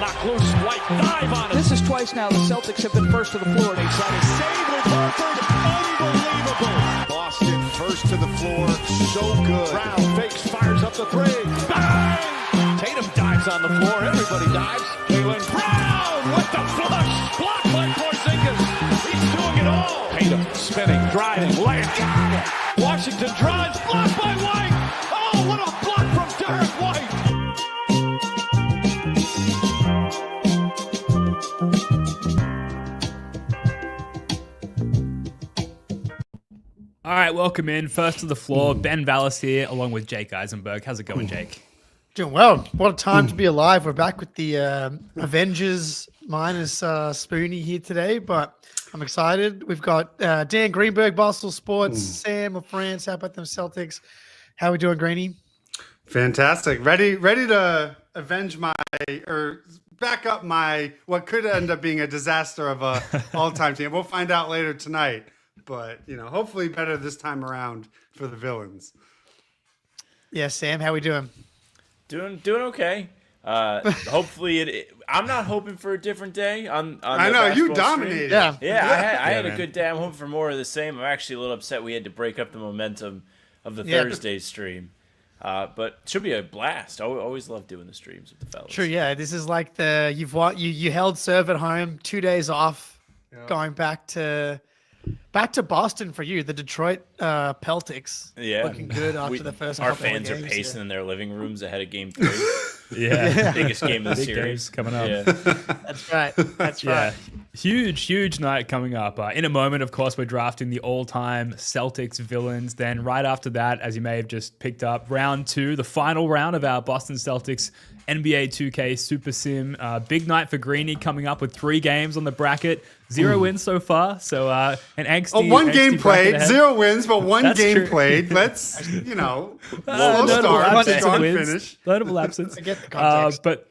knocked loose. White dive on it. This is twice now the Celtics have been first to the floor. They try to save with Horford. Unbelievable. Boston first to the floor. So good. Brown fakes, fires up the three. Bang! Tatum dives on the floor. Everybody dives. Jaylen Brown with the flush. Blocked by Porzingis. He's doing it all. Tatum spinning, driving, laying. Washington drives. Blocked by White. Oh, what a block from Derek White. All right, welcome in. First to the floor, Ben Vallis here, along with Jake Eisenberg. How's it going, Jake? Doing well. What a time to be alive. We're back with the Avengers minus Spoonie here today, but I'm excited. We've got Dan Greenberg, Barstool Sports, Sam LaFrance. How about them Celtics? How are we doing, Greeny? Fantastic. Ready to avenge back up my what could end up being a disaster of a all-time team. We'll find out later tonight. But, hopefully better this time around for the villains. Yeah, Sam, how we doing? Doing okay. Hopefully I'm not hoping for a different day on I know you dominated. Stream. Yeah, I had a good day. I'm hoping for more of the same. I'm actually a little upset we had to break up the momentum of the Thursday stream. But it should be a blast. I always love doing the streams with the fellas. True, yeah. This is like you held serve at home, 2 days off, going back to Boston for you, the Detroit Celtics. Yeah, looking good after the first. Our couple fans of are games, pacing in their living rooms ahead of Game 3. Yeah. Biggest game of the Big series games coming up. Yeah. That's right. That's right. Huge night coming up. In a moment, of course, we're drafting the all-time Celtics villains. Then right after that, as you may have just picked up, round 2, the final round of our Boston Celtics NBA 2K Super Sim. Big night for Greeny coming up with 3 games on the bracket. 0 wins so far. So an angsty. One game played, 0 wins, but one That's game true. played. Let's, slow notable start, absence strong wins. finish. Notable absence. I get the context. But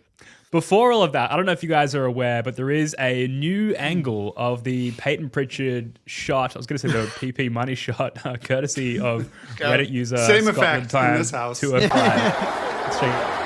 before all of that, I don't know if you guys are aware, but there is a new angle of the Peyton Pritchard shot. I was going to say the PP money shot, courtesy of Reddit user Same Scotland effect Time in this house. 205. Let's check it.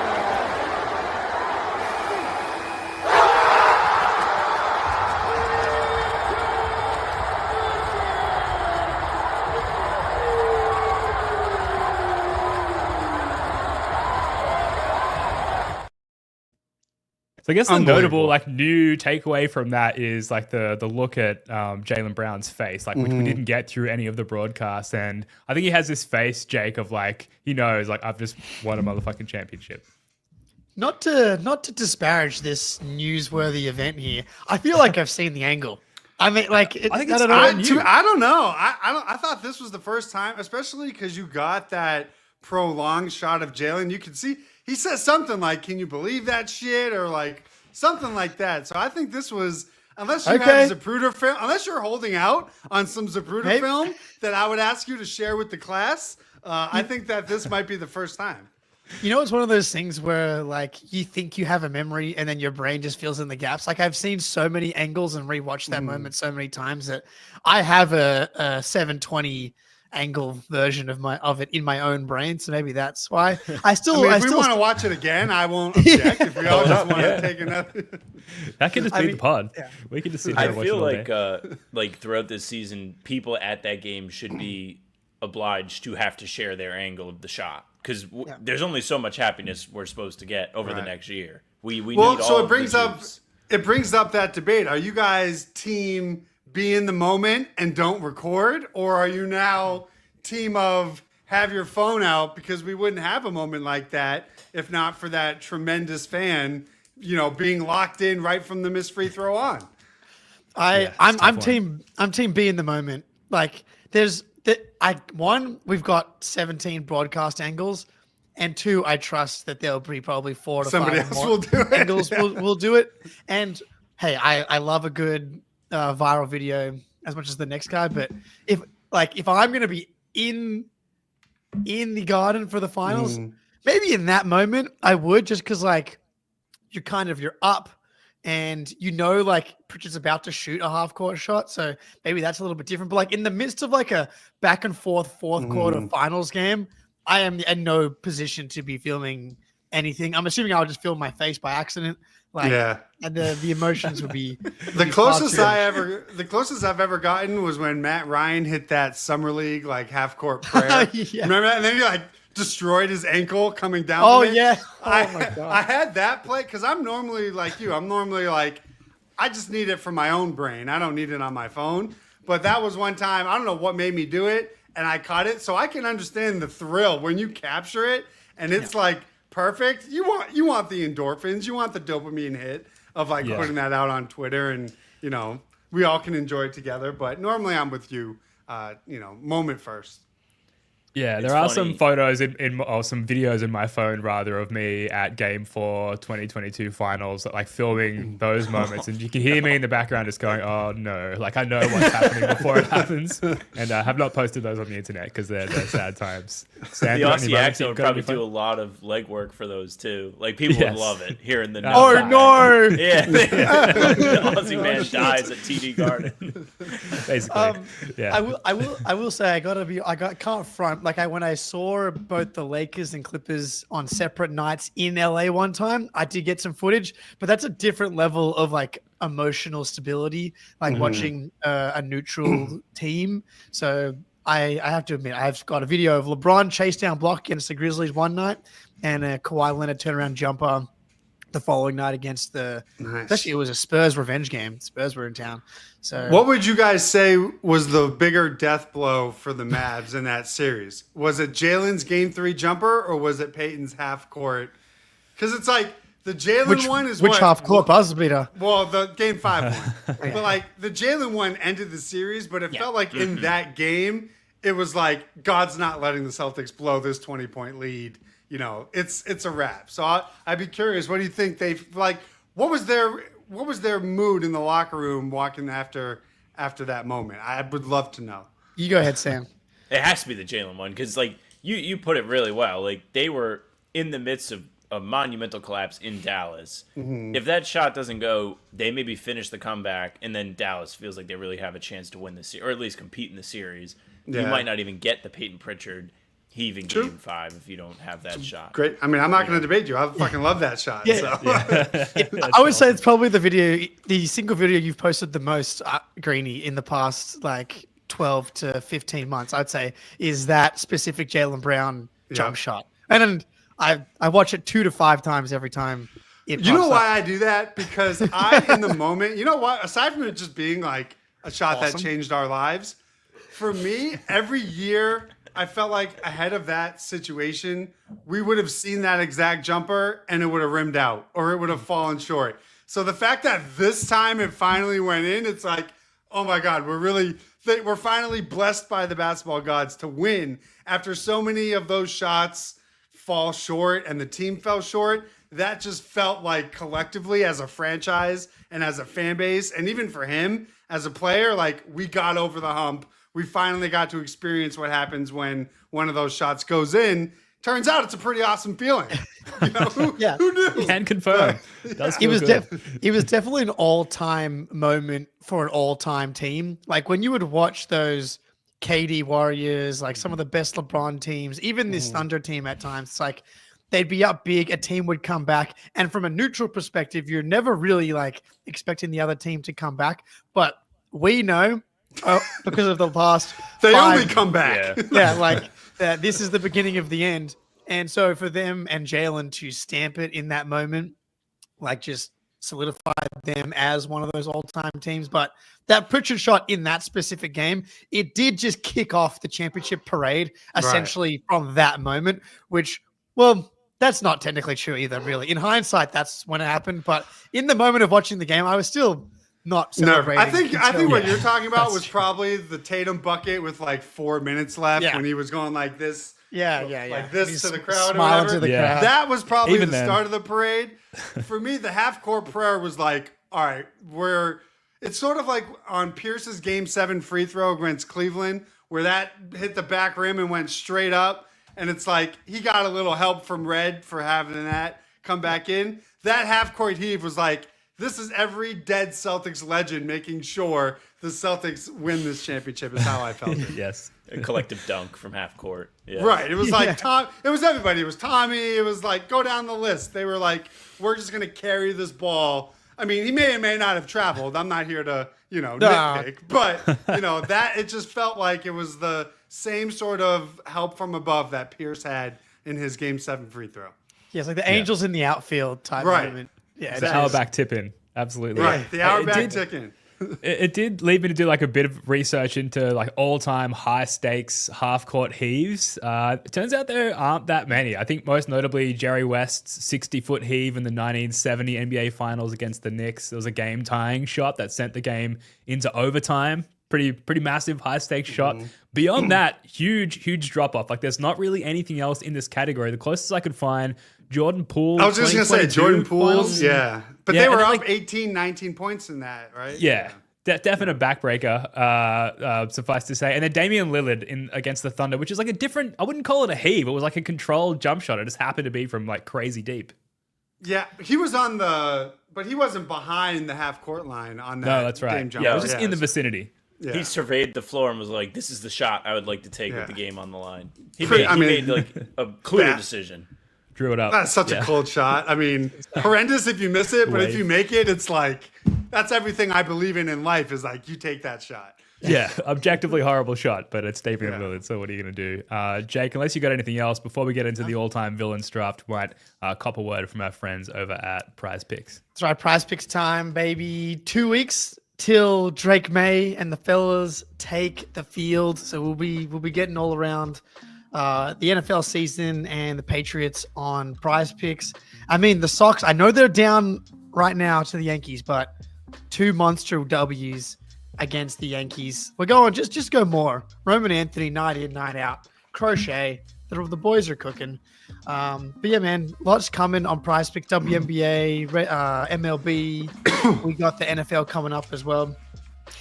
So I guess the notable new takeaway from that is the look at Jaylen Brown's face, which we didn't get through any of the broadcasts. And I think he has this face, Jake, of he knows I've just won a motherfucking championship. Not to disparage this newsworthy event here, I feel like I've seen the angle. I mean, I think it's I don't know. I thought this was the first time, especially because you got that prolonged shot of Jaylen. You could see he says something like, "Can you believe that shit?" or something like that. So I think this was, unless you have Zapruder film, unless you're holding out on some Zapruder film that I would ask you to share with the class. I think that this might be the first time. It's one of those things where you think you have a memory and then your brain just fills in the gaps. I've seen so many angles and rewatched that moment so many times that I have a 720 angle version of it in my own brain. So maybe that's why if we want to watch it again, I won't object. If we all just want to take another. That could just be the pod. Yeah. We could just sit there. I feel like throughout this season, people at that game should be obliged to have to share their angle of the shot. Because there's only so much happiness we're supposed to get over the next year. We need all so of it brings the up juice. It brings up that debate. Are you guys team be in the moment and don't record, or are you now team of have your phone out, because we wouldn't have a moment like that if not for that tremendous fan, being locked in right from the missed free throw on. I'm team B in the moment. We've got 17 broadcast angles, and 2, I trust that there'll be probably 4 to 5 more angles. We'll do it. And hey, I love a good viral video as much as the next guy. But if I'm gonna be in the Garden for the finals, maybe in that moment I would, just because you're up. And Pritchard's about to shoot a half-court shot, so maybe that's a little bit different. But in the midst of a back-and-forth fourth-quarter finals game, I am in no position to be filming anything. I'm assuming I would just film my face by accident. Like, and the emotions would be the closest I've ever gotten was when Matt Ryan hit that summer league like half court prayer. Remember that? And then he like destroyed his ankle coming down. Oh yeah. My God. I had that play because I'm normally like you. I'm normally like I just need it for my own brain. I don't need it on my phone. But that was one time. I don't know what made me do it, and I caught it. So I can understand the thrill when you capture it, and it's like. Perfect. You want the endorphins. You want the dopamine hit of like putting that out on Twitter, and we all can enjoy it together. But normally I'm with you. Moment first. Yeah, there are some photos or some videos in my phone rather of me at Game 4 2022 finals, like filming those moments, and you can hear me in the background just going, "Oh no!" Like I know what's happening before it happens, and I have not posted those on the internet because they're sad times. The Aussie accent would probably do a lot of legwork for those too. Like people would love it hearing the no! Yeah, the Aussie man dies at TD Garden. Basically, I will say I can't front. Like when I saw both the Lakers and Clippers on separate nights in LA one time, I did get some footage, but that's a different level of like emotional stability, like watching a neutral team. So I have to admit, I've got a video of LeBron chase down block against the Grizzlies one night and a Kawhi Leonard turnaround jumper the following night against actually it was a Spurs revenge game. Spurs were in town. So what would you guys say was the bigger death blow for the Mavs in that series? Was it Jalen's game 3 jumper or was it Peyton's half court? Because it's like the Jalen one is which half court buzzer beater? Well, the game 5 one. But like the Jalen one ended the series, but it felt like in that game, it was like God's not letting the Celtics blow this 20-point lead. It's a wrap. So I'd be curious. What do you think they like? What was their mood in the locker room walking after that moment? I would love to know. You go ahead, Sam. It has to be the Jalen one because like you put it really well. Like they were in the midst of a monumental collapse in Dallas. If that shot doesn't go, they maybe finish the comeback, and then Dallas feels like they really have a chance to win the series, or at least compete in the series. You might not even get the Peyton Pritchard heaving game 5 if you don't have that shot. Great. I mean, I'm not going to debate you. I fucking love that shot. I would say it's probably the single video you've posted the most, Greeny, in the past like 12 to 15 months, I'd say, is that specific Jaylen Brown jump shot. And then I watch it 2 to 5 times every time. You know why I do that? Because in the moment, you know what? Aside from it just being like a shot that changed our lives, for me, every year I felt like ahead of that situation, we would have seen that exact jumper and it would have rimmed out or it would have fallen short. So the fact that this time it finally went in, it's like, oh my God, we're finally blessed by the basketball gods to win after so many of those shots fall short and the team fell short. That just felt like collectively as a franchise and as a fan base, and even for him as a player, like we got over the hump. We finally got to experience what happens when one of those shots goes in. Turns out it's a pretty awesome feeling. Who knew? Can confirm. It was definitely an all-time moment for an all-time team. Like when you would watch those KD Warriors, like some of the best LeBron teams, even this Thunder team at times, it's like they'd be up big, a team would come back. And from a neutral perspective, you're never really like expecting the other team to come back. But we know because of the past, they only come back. This is the beginning of the end. And so for them and Jalen to stamp it in that moment, like just solidified them as one of those all-time teams. But that Pritchard shot in that specific game, it did just kick off the championship parade essentially from that moment, which, well, that's not technically true either, really. In hindsight, that's when it happened. But in the moment of watching the game, I was still not celebrating. I think what you're talking about was probably the Tatum bucket with like 4 minutes left when he was going like this. Like this to the crowd or whatever. To the crowd. That was probably even the start of the parade. For me, the half-court prayer was like, all right, it's sort of like on Pierce's Game 7 free throw against Cleveland, where that hit the back rim and went straight up. And it's like he got a little help from Red for having that come back in. That half-court heave was like, This is every dead Celtics legend making sure the Celtics win this championship is how I felt it. Yes. A collective dunk from half court. Yeah. Right. It was like Tom. It was everybody. It was Tommy. It was like, go down the list. They were like, we're just going to carry this ball. I mean, he may or may not have traveled. I'm not here to, nitpick. But, that it just felt like it was the same sort of help from above that Pierce had in his Game 7 free throw. Yeah, it's like the Angels in the outfield type moment. Yeah, it's the Auerbach tip-in. Absolutely. Right. The Auerbach tip-in. It did lead me to do like a bit of research into like all-time high-stakes half-court heaves. It turns out there aren't that many. I think most notably Jerry West's 60-foot heave in the 1970 NBA Finals against the Knicks. It was a game-tying shot that sent the game into overtime. Pretty massive high-stakes shot. Beyond that, huge drop-off. Like there's not really anything else in this category. The closest I could find, Jordan Poole. I was just going to say Jordan Poole's, yeah. But they were up 18, 19 points in that, right? Yeah. Definite backbreaker, suffice to say. And then Damian Lillard against the Thunder, which is like a different, I wouldn't call it a heave. It was like a controlled jump shot. It just happened to be from like crazy deep. Yeah, he was but he wasn't behind the half-court line on that. No, that's right. Game jump. Yeah, it was just in the vicinity. Yeah. He surveyed the floor and was like, this is the shot I would like to take with the game on the line. He made like a clear decision. Drew it up. That's such a cold shot. I mean, horrendous if you miss it, but if you make it, it's like, that's everything I believe in life is like, you take that shot. Yeah, objectively horrible shot, but it's Damian Lillard, so what are you going to do? Jake, unless you got anything else, before we get into the all-time villains draft, we might cop a word from our friends over at Prize Picks. That's right, Prize Picks time, baby. 2 weeks till Drake May and the fellas take the field. So we'll be getting all around the NFL season and the Patriots on Prize Picks. I mean, the Sox, I know they're down right now to the Yankees, but 2 monster W's against the Yankees. We're going, just go more. Roman Anthony, night in, night out. Crochet. The boys are cooking. But yeah, man, lots coming on Prize Picks, WNBA, MLB. We got the NFL coming up as well.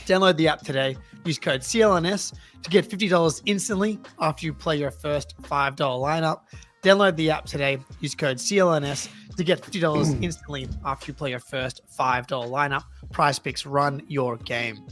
Download the app today. Use code CLNS to get $50 instantly after you play your first $5 lineup. Download the app today. Use code CLNS to get $50 instantly after you play your first $5 lineup. Prize Picks, run your game.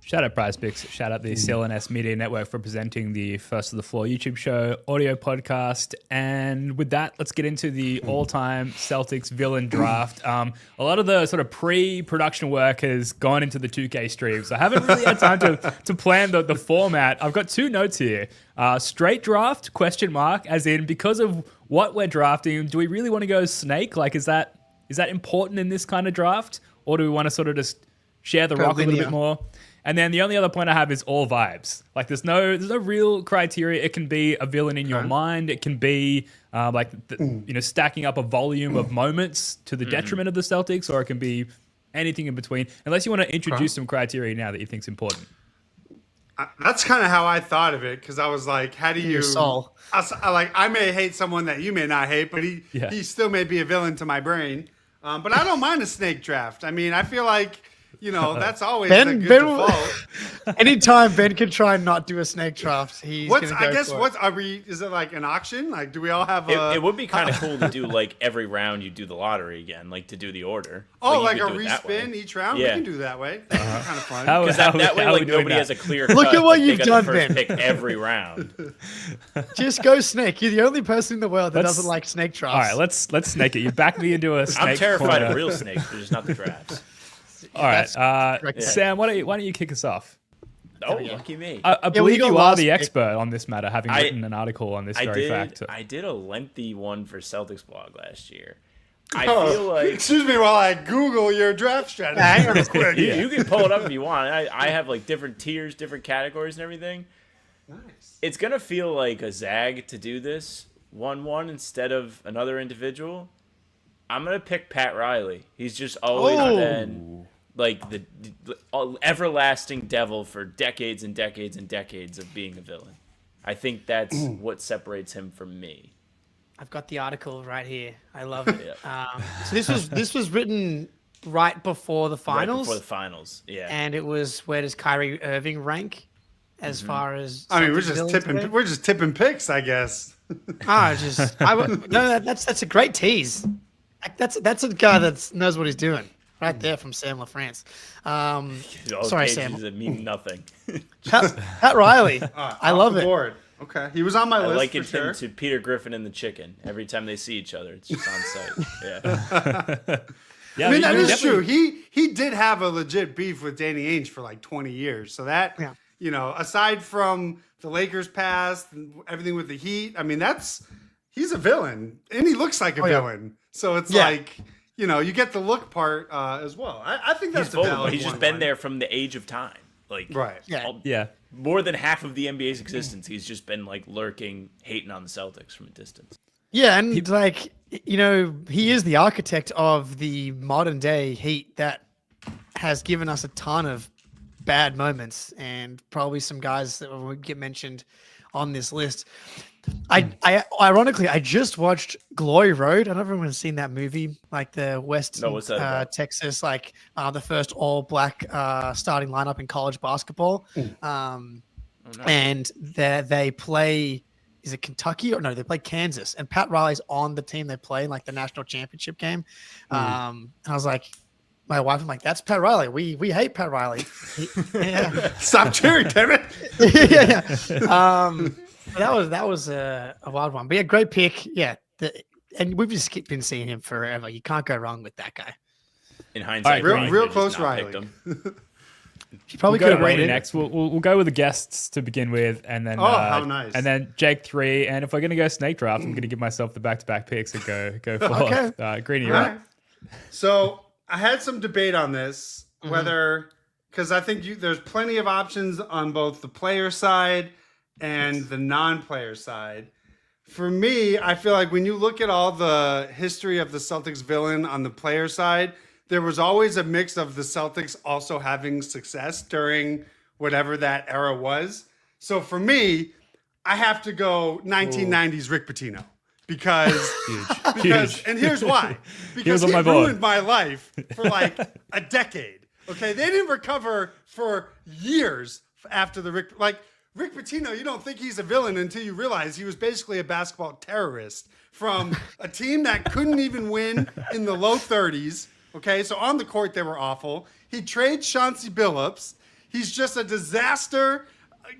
Shout out Prize Picks. Shout out the CLNS Media Network for presenting the First of the Floor YouTube show, audio podcast. And with that, let's get into the all-time Celtics villain draft. A lot of the sort of pre-production work has gone into the 2K stream, so I haven't really had time to plan the format. I've got 2 notes here. Straight draft, ? As in, because of what we're drafting, do we really want to go snake? Like, is that important in this kind of draft? Or do we want to sort of just share the rock a little bit more? And then the only other point I have is all vibes. Like there's no real criteria. It can be a villain in your mind. It can be stacking up a volume of moments to the detriment of the Celtics, or it can be anything in between. Unless you want to introduce some criteria now that you think is important. That's kind of how I thought of it, because I was like, how do you... I may hate someone that you may not hate, but he still may be a villain to my brain. But I don't mind a snake draft. I mean, I feel like... that's always a good default. Anytime Ben can try and not do a snake draft, he's going to go is it like an auction? Like, do we all have It would be kind of cool to do like every round you do the lottery again, like to do the order. Oh, like a respin each round? Yeah. We can do that way. That's kind of fun. Because that way, like, nobody has a clear cut. Look at what like, you've done, Ben. Pick every round. Just go snake. You're the only person in the world that doesn't like snake drafts. All right, let's snake it. You backed me into a snake. I'm terrified of real snakes, but just not the drafts. All right, Sam, why don't you kick us off? Oh, lucky me. I believe you are the expert on this matter, having written an article on this very fact. I did a lengthy one for Celtics blog last year. I feel like... Excuse me while I Google your draft strategy. Hang on quick. You can pull it up if you want. I have like different tiers, different categories and everything. Nice. It's going to feel like a zag to do this 1-1 instead of another individual. I'm going to pick Pat Riley. He's just always been like the everlasting devil for decades and decades and decades of being a villain. I think that's what separates him from me. I've got the article right here. I love it. So this was written right before the finals. Right before the finals, yeah. And it was, where does Kyrie Irving rank as far as? I mean, we're just tipping picks, I guess. That's a great tease. That's a guy that knows what he's doing. right there from Sam LaFrance. Those Sorry, pages Sam. that mean nothing. Pat Riley. I love it. Board. Okay, he was on my I list. liken for sure. him to Peter Griffin and the chicken. Every time they see each other, it's just on site. Yeah. Yeah, I mean, that you is definitely- true. He did have a legit beef with Danny Ainge for like 20 years. So that, aside from the Lakers past and everything with the Heat, I mean, he's a villain. And he looks like a villain. So it's like, you get the look part as well. I think that's a valid He's just one. been there from the age of time. Like, Right. Yeah. More than half of the NBA's existence, he's just been like lurking, hating on the Celtics from a distance. Yeah, and he is the architect of the modern day Heat that has given us a ton of bad moments, and probably some guys that will get mentioned on this list. I ironically, I just watched Glory Road. I don't know if everyone's seen that movie, like the West what's that about? Texas, like the first all black starting lineup in college basketball. And they play. Is it Kentucky or no? They play Kansas, and Pat Riley's on the team they play in like the national championship game. And I was like, my wife, I'm like, that's Pat Riley. We hate Pat Riley. Stop cheering, damn it. That was a wild one. But yeah, great pick. Yeah, and we've just been seeing him forever. You can't go wrong with that guy. In hindsight, real close Riley. He probably We'll could go have to Rainy waited. next. We'll go with the guests to begin with, and then how nice. and then Jake 3. And if we're gonna go snake draft, I'm gonna give myself the back-to-back picks and go forth. Okay. Greeny, you're All up. right. So I had some debate on this, whether because I think there's plenty of options on both the player side and the non-player side. For me, I feel like when you look at all the history of the Celtics villain on the player side, there was always a mix of the Celtics also having success during whatever that era was. So for me, I have to go 1990s Rick Pitino because and here's why. Because he ruined my life for like a decade. Okay, they didn't recover for years after the Rick Pitino. You don't think he's a villain until you realize he was basically a basketball terrorist from a team that couldn't even win in the low 30s. Okay, so on the court, they were awful. He trades Chauncey Billups. He's just a disaster,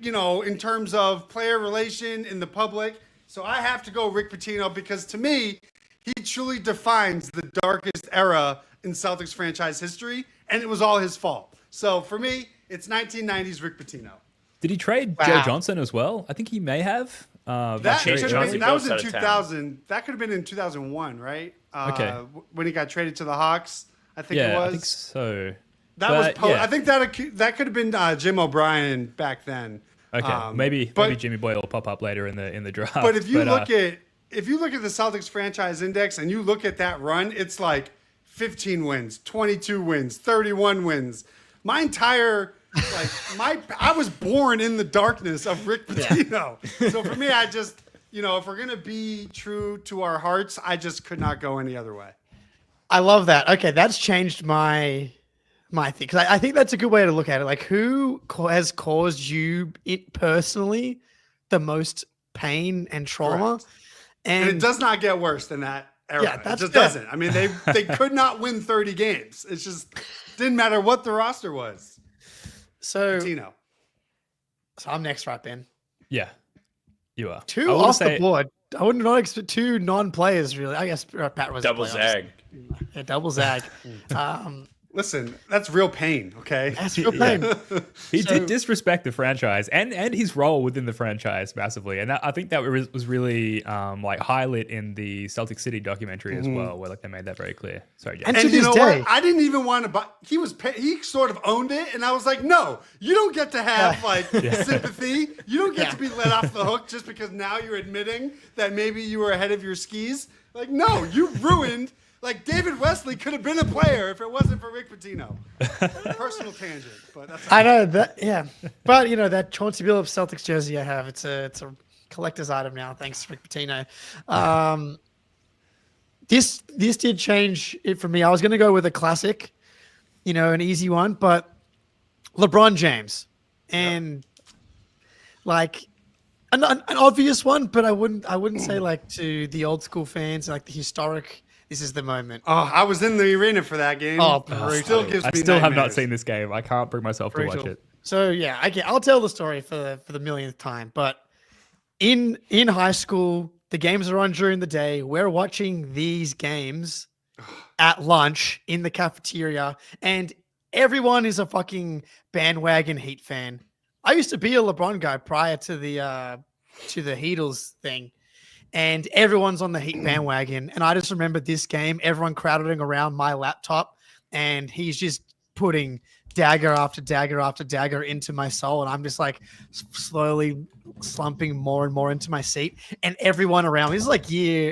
in terms of player relation in the public. So I have to go Rick Pitino because to me, he truly defines the darkest era in Celtics franchise history, and it was all his fault. So for me, it's 1990s Rick Pitino. Did he trade Joe Johnson as well? I think he may have. That was in 2000. That could have been in 2001, right? Okay. When he got traded to the Hawks, I think it was. I think so. I think that could have been Jim O'Brien back then. Okay, maybe Jimmy Boyle will pop up later in the draft. But if you look at the Celtics franchise index and you look at that run, it's like 15 wins, 22 wins, 31 wins. My entire I was born in the darkness of Rick Pitino. Yeah. So for me, I just, if we're going to be true to our hearts, I just could not go any other way. I love that. Okay, that's changed my thing. Because I think that's a good way to look at it. Like, who has caused you personally the most pain and trauma? Correct. And it does not get worse than that era. Yeah, it just doesn't. I mean, they could not win 30 games. It's just didn't matter what the roster was. So I'm next, right, Ben? Yeah, you are. Two off the board. I would not expect two non-players, really. I guess Pat was double zag. Yeah, double zag. Listen, that's real pain, okay? That's real pain. He did disrespect the franchise and his role within the franchise massively. And I think that was really highlight in the Celtic City documentary as well, where they made that very clear. Sorry, Jeff. And you know what? I didn't even want to buy. He sort of owned it, and I was like, no, you don't get to have sympathy. You don't get to be let off the hook just because now you're admitting that maybe you were ahead of your skis. Like, no, you ruined. Like, David Wesley could have been a player if it wasn't for Rick Pitino. Personal tangent, but that's. I know that, yeah. But that Chauncey Billups Celtics jersey I have, it's a collector's item now. Thanks to Rick Pitino. This did change it for me. I was going to go with a classic, an easy one, but LeBron James, and an obvious one, but I wouldn't say to the old school fans, the historic this is the moment. Oh, I was in the arena for that game. Oh, It still gives me I still have not nightmares. seen this game. I can't bring myself to watch it. So yeah, I'll tell the story for the millionth time. But in high school, the games are on during the day. We're watching these games at lunch in the cafeteria, and everyone is a fucking bandwagon Heat fan. I used to be a LeBron guy prior to the Heatles thing, and everyone's on the Heat bandwagon. And I just remember this game, everyone crowding around my laptop, and he's just putting dagger after dagger after dagger into my soul, and I'm just like slowly slumping more and more into my seat, and everyone around me, this is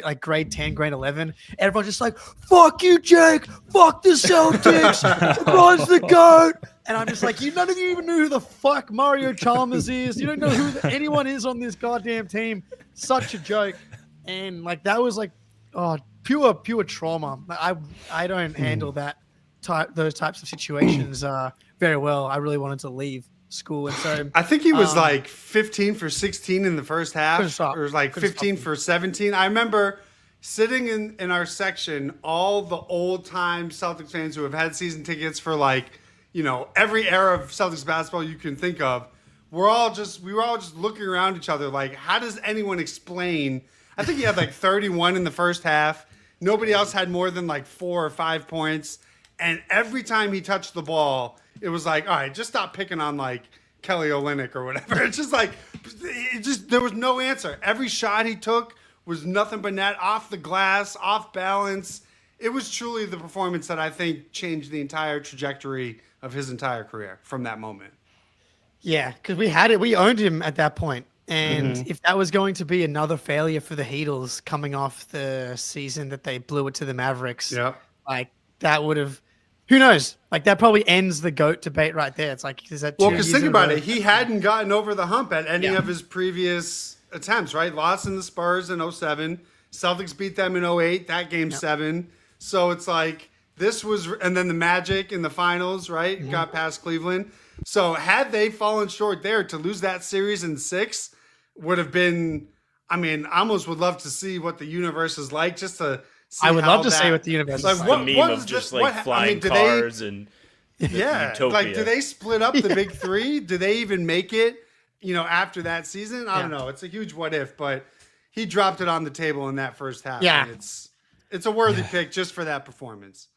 like grade 10, grade 11, everyone's just like, fuck you, Jake, fuck the Celtics, LeBron's the GOAT. And I'm just like, none of you even know who the fuck Mario Chalmers is. You don't know who anyone is on this goddamn team. Such a joke. And like that was like, oh, pure trauma. I don't handle those types of situations very well. I really wanted to leave school, and so I think he was like 15 for 16 in the first half, or like 15 for 17. I remember sitting in our section, all the old time Celtics fans who have had season tickets for like, every era of Celtics basketball you can think of. We were all just looking around each other like, how does anyone explain? I think he had like 31 in the first half. Nobody else had more than like 4 or 5 points. And every time he touched the ball, it was like, all right, just stop picking on like Kelly Olynyk or whatever. It's just like, there was no answer. Every shot he took was nothing but net, off the glass, off balance. It was truly the performance that I think changed the entire trajectory of his entire career from that moment. Yeah, because we owned him at that point. And if that was going to be another failure for the Heatles coming off the season that they blew it to the Mavericks, like that would have, who knows? Like that probably ends the GOAT debate right there. It's like, is that well? Because think about it, he hadn't gotten over the hump at any of his previous attempts, right? Lost in the Spurs in 07, Celtics beat them in 08, that game 7. So it's like this was, and then the Magic in the finals, right? Got past Cleveland. So had they fallen short there, to lose that series in 6 would have been, I mean, I almost would love to see what the universe is like, just to see. I would love to see what the universe is like. The meme of just flying cars and utopia. Like, do they split up the big 3? Do they even make it, after that season? I don't know. It's a huge what if, but he dropped it on the table in that first half. Yeah. And it's a worthy pick just for that performance.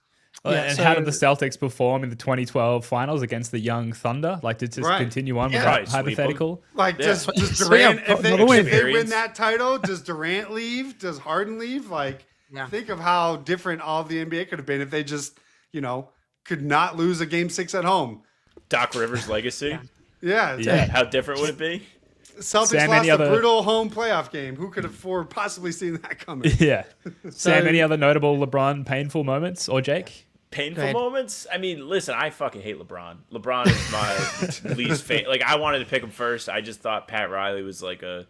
And how did the Celtics perform in the 2012 finals against the Young Thunder? Like, did this continue on with that hypothetical? Like, does Durant, if they win that title, does Durant leave? Does Harden leave? Like, think of how different all of the NBA could have been if they just, could not lose a game 6 at home. Doc Rivers' legacy. Yeah. How different would it be? Celtics lost a brutal home playoff game. Who could have possibly seen that coming? Yeah. Sam, any other notable LeBron painful moments, or Jake? Painful moments? I mean, listen, I fucking hate LeBron. LeBron is my least favorite. Like, I wanted to pick him first. I just thought Pat Riley was like a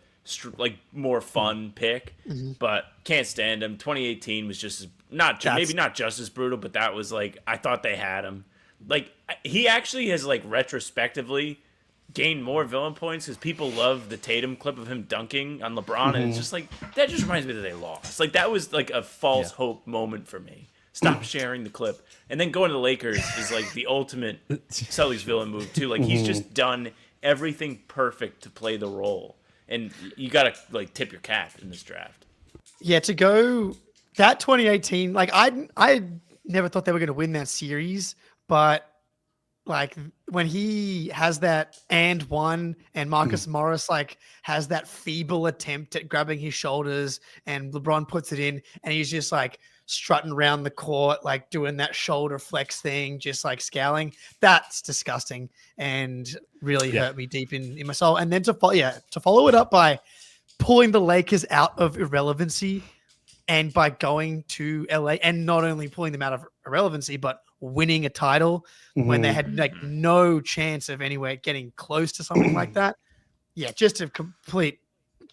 more fun pick, but can't stand him. 2018 was just maybe not just as brutal, but that was like, I thought they had him. Like, he actually has like retrospectively gained more villain points because people love the Tatum clip of him dunking on LeBron, and it's just like, that just reminds me that they lost. Like, that was like a false hope moment for me. Stop sharing the clip. And then going to the Lakers is like the ultimate Celtics villain move too. Like, he's just done everything perfect to play the role. And you got to like tip your cap in this draft. Yeah, to go that 2018, like I never thought they were going to win that series, but like when he has that and one, and Marcus Morris like has that feeble attempt at grabbing his shoulders, and LeBron puts it in, and he's just like strutting around the court, like doing that shoulder flex thing, just like scowling. That's disgusting and really hurt me deep in my soul. And then to follow it up by pulling the Lakers out of irrelevancy, and by going to LA and not only pulling them out of irrelevancy, but winning a title when they had like no chance of anywhere getting close to something like that. Yeah, just a complete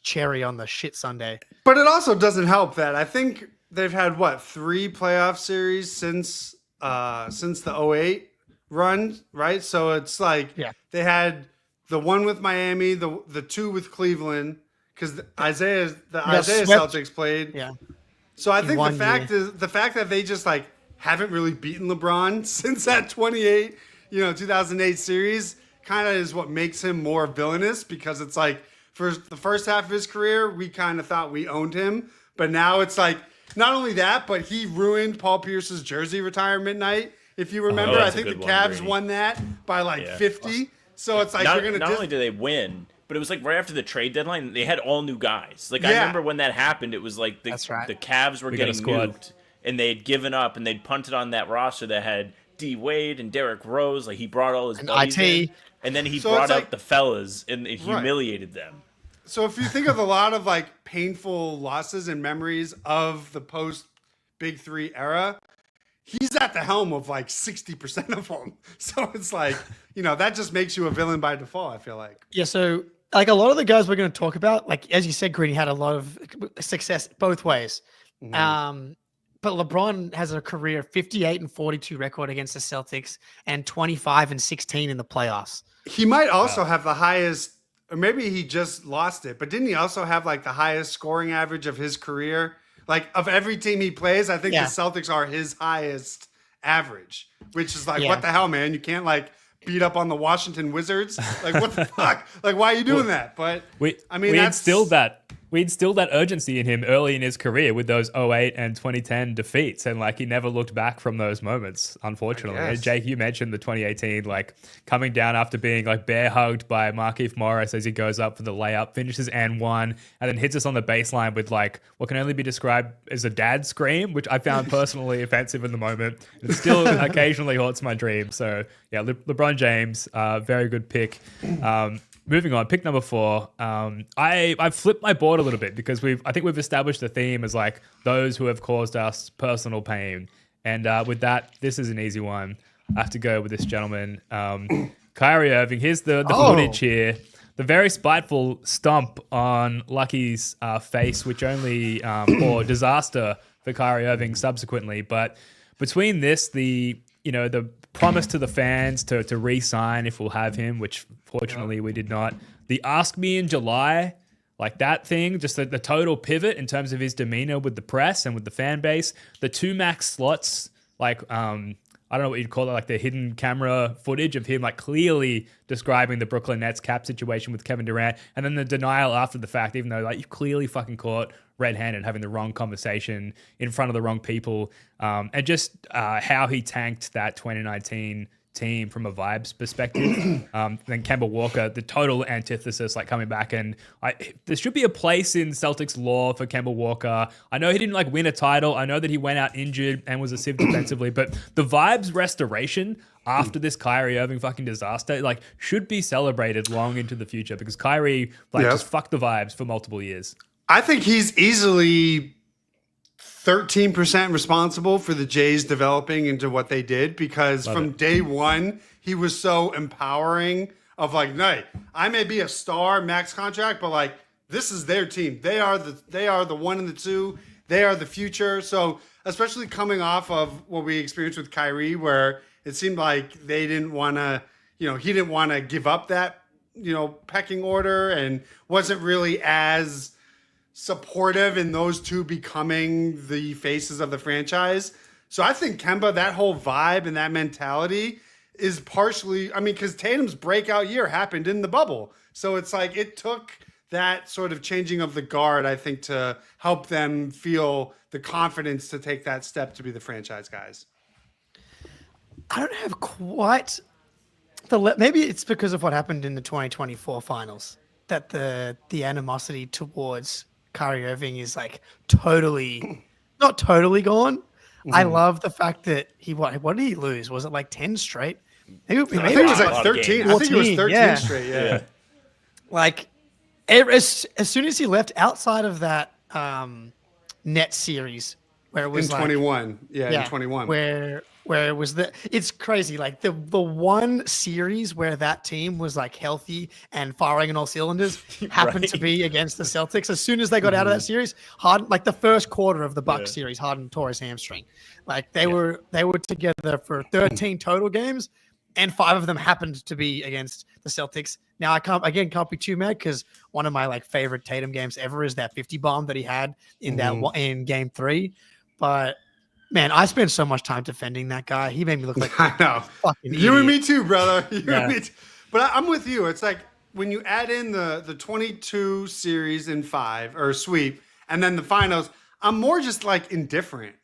cherry on the shit sundae. But it also doesn't help that I think they've had 3 playoff series since the 08 run, right? So it's like they had the one with Miami, the 2 with Cleveland, because the Isaiah Celtics played. So I think the fact that they just like haven't really beaten LeBron since that 2008 series kind of is what makes him more villainous, because it's like for the first half of his career, we kind of thought we owned him. But now it's like, not only that, but he ruined Paul Pierce's jersey retirement night. If you remember, I think the Cavs won that by like 50. So it's like not only did they win, but it was like right after the trade deadline, they had all new guys. Like I remember when that happened, it was like the Cavs were getting nuked, and they had given up, and they'd punted on that roster that had D Wade and Derrick Rose. Like he brought all his buddies in, and then he brought out the fellas and humiliated them. So if you think of a lot of like painful losses and memories of the post Big Three era, he's at the helm of like 60% of them. So it's like, that just makes you a villain by default, I feel like. Yeah, so like a lot of the guys we're going to talk about, like as you said, Greeny had a lot of success both ways. Mm-hmm. But LeBron has a career 58-42 record against the Celtics and 25-16 in the playoffs. He might also have the highest, or maybe he just lost it, but didn't he also have like the highest scoring average of his career? Like of every team he plays, I think the Celtics are his highest average, which is like, what the hell, man? You can't like beat up on the Washington Wizards. Like what the fuck? Like why are you doing that? But we instilled that urgency in him early in his career with those 2008 and 2010 defeats, and like he never looked back from those moments, unfortunately. And Jake, you mentioned the 2018 like coming down after being like bear hugged by Markieff Morris as he goes up for the layup, finishes and one, and then hits us on the baseline with like what can only be described as a dad scream, which I found personally offensive in the moment. It still occasionally haunts my dream. So yeah, LeBron James, very good pick. Moving on, pick number 4. I flipped my board a little bit because I think we've established the theme as like those who have caused us personal pain, and with that, this is an easy one. I have to go with this gentleman, Kyrie Irving. Here's the footage here. The very spiteful stomp on Lucky's face, which only bore disaster for Kyrie Irving subsequently. But between this, the promise to the fans to re-sign if we'll have him, which fortunately we did not. The ask me in July, like that thing, just the total pivot in terms of his demeanor with the press and with the fan base. The 2 max slots, like I don't know what you'd call it, like the hidden camera footage of him like clearly describing the Brooklyn Nets cap situation with Kevin Durant, and then the denial after the fact, even though like you clearly fucking caught red-handed having the wrong conversation in front of the wrong people, and just how he tanked that 2019 team from a vibes perspective. Then Kemba Walker, the total antithesis, like coming back, and there should be a place in Celtics lore for Kemba Walker. I know he didn't like win a title. I know that he went out injured and was a sieve defensively, but the vibes restoration after this Kyrie Irving fucking disaster, like should be celebrated long into the future, because Kyrie just fucked the vibes for multiple years. I think he's easily 13% responsible for the Jays developing into what they did, because from day one, he was so empowering of like, no, I may be a star max contract, but like, this is their team. They are the 1 and the 2. They are the future. So especially coming off of what we experienced with Kyrie, where it seemed like they didn't want to, he didn't want to give up that, pecking order, and wasn't really as supportive in those two becoming the faces of the franchise. So I think Kemba, that whole vibe and that mentality is partially, because Tatum's breakout year happened in the bubble. So it's like it took that sort of changing of the guard, I think, to help them feel the confidence to take that step to be the franchise guys. I don't have quite maybe it's because of what happened in the 2024 finals that the animosity towards Kyrie Irving is like not totally gone. Mm-hmm. I love the fact that what did he lose? Was it like 10 straight? I think it was like 13. 14, I think it was 13 straight. Yeah. Like as soon as he left, outside of that net series where it was in 21. In 21. Where it was it's crazy. Like the one series where that team was like healthy and firing on all cylinders happened to be against the Celtics. As soon as they got out of that series, Harden, like the first quarter of the Bucks series, Harden tore his hamstring. Like they were together for 13 total games. and 5 of them happened to be against the Celtics. Now I can't be too mad because one of my favorite Tatum games ever is that 50 bomb that he had in in Game 3. But man, I spent so much time defending that guy. He made me look like I know. Fucking you idiot. and me too, brother. You and me too. But I'm with you. It's like when you add in the 22 series in 5 or sweep, and then the finals, I'm more just indifferent.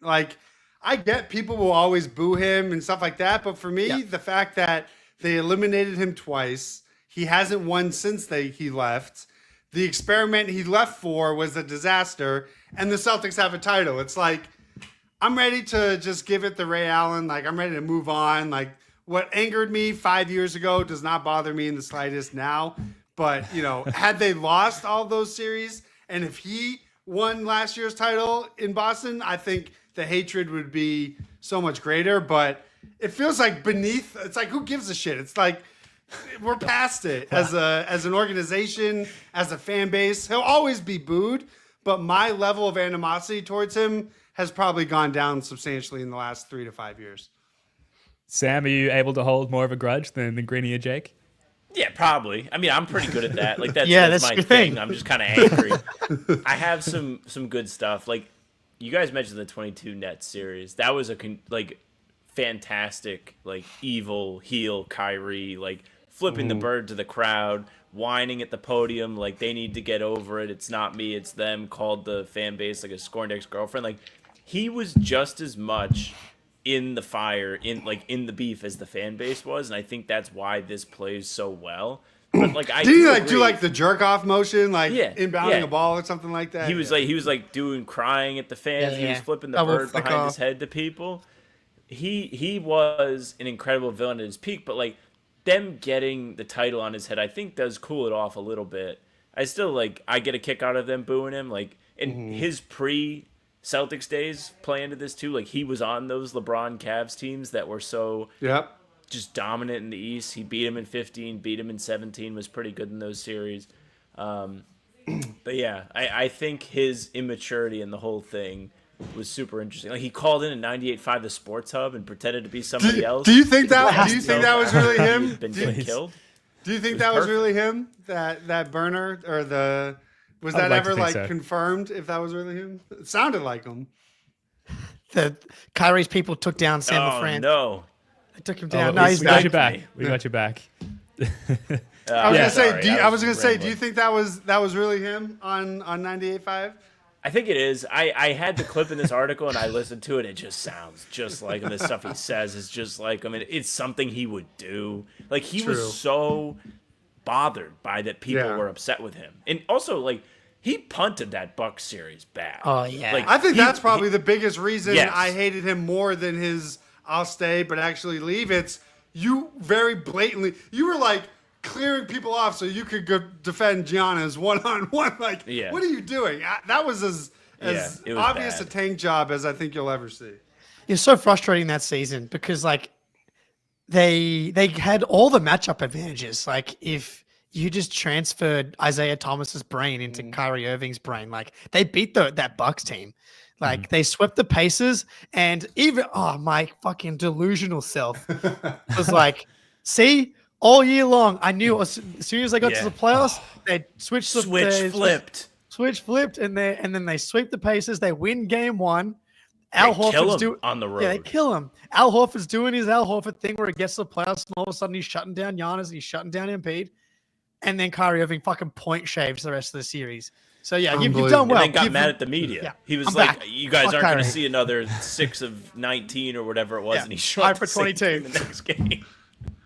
I get people will always boo him and stuff like that, but for me, the fact that they eliminated him twice, he hasn't won since he left. The experiment he left for was a disaster, and the Celtics have a title. It's I'm ready to just give it to Ray Allen. I'm ready to move on. What angered me 5 years ago does not bother me in the slightest now. But, had they lost all those series, and if he won last year's title in Boston, I think the hatred would be so much greater. But it feels beneath. It's who gives a shit? It's we're past it as an organization, as a fan base. He'll always be booed, but my level of animosity towards him has probably gone down substantially in the last 3 to 5 years. Sam, are you able to hold more of a grudge than Greeny or Jake? Yeah, probably. I mean, I'm pretty good at that. That's my your thing. thing. I'm just kind of angry. I have some good stuff. You guys mentioned the 22 Nets series. That was a fantastic, evil heel Kyrie, flipping the bird to the crowd, whining at the podium, they need to get over it. It's not me, it's them. Called the fan base a scorned ex-girlfriend. He was just as much in the fire, in the beef as the fan base was, and I think that's why this plays so well. But I did he do the jerk off motion, inbounding a ball or something like that? He was doing crying at the fans. He was flipping the bird behind his head to people. He was an incredible villain at his peak, but them getting the title on his head, I think does cool it off a little bit. I still I get a kick out of them booing him. In his pre-Celtics days play into this too. He was on those LeBron Cavs teams that were so just dominant in the East. He beat him in 15, beat him in 17, was pretty good in those series. But yeah, I think his immaturity in the whole thing was super interesting. He called in 98.5 the Sports Hub and pretended to be somebody else. Do you think that? Do you think that was really him? Been killed. Do you think that was really him? That burner or the was that ever so. confirmed? If that was really him, it sounded like him. The Kyrie's people took down Sam LaFrance. No, they took him down. We He's got back. you back. We got you back. I was gonna say, rambling. do you think that was really him on 98.5? I think it is. I had the clip in this article and I listened to it. It just sounds just like him. The stuff he says is just like him. It's something he would do. He was so bothered by that people were upset with him. And also, he punted that Bucks series bad. Oh, yeah. I think that's probably the biggest reason I hated him more than his I'll stay but actually leave. It's you very blatantly. You were clearing people off so you could go defend Giannis one-on-one. What are you doing? That was as obvious bad. a tank job as I think you'll ever see. It's so frustrating that season because they had all the matchup advantages. If you just transferred Isaiah Thomas's brain into Kyrie Irving's brain, they beat that Bucks team. They swept the Pacers, and even my fucking delusional self was see, all year long I knew as soon as they got to the playoffs, they switched flipped, and then they sweep the Pacers. They win game 1. Al Horford's on the road. Yeah, they kill him. Al Horford's doing his Al Horford thing where he gets to the playoffs and all of a sudden he's shutting down Giannis and he's shutting down Embiid. And then Kyrie Irving fucking point shaves the rest of the series. So yeah, you've done well. And then got mad at the media. Yeah, he was back. you guys Fuck aren't going to Kyrie. see another 6 of 19 or whatever it was. Yeah. And he shot 5 for 22 in the next game.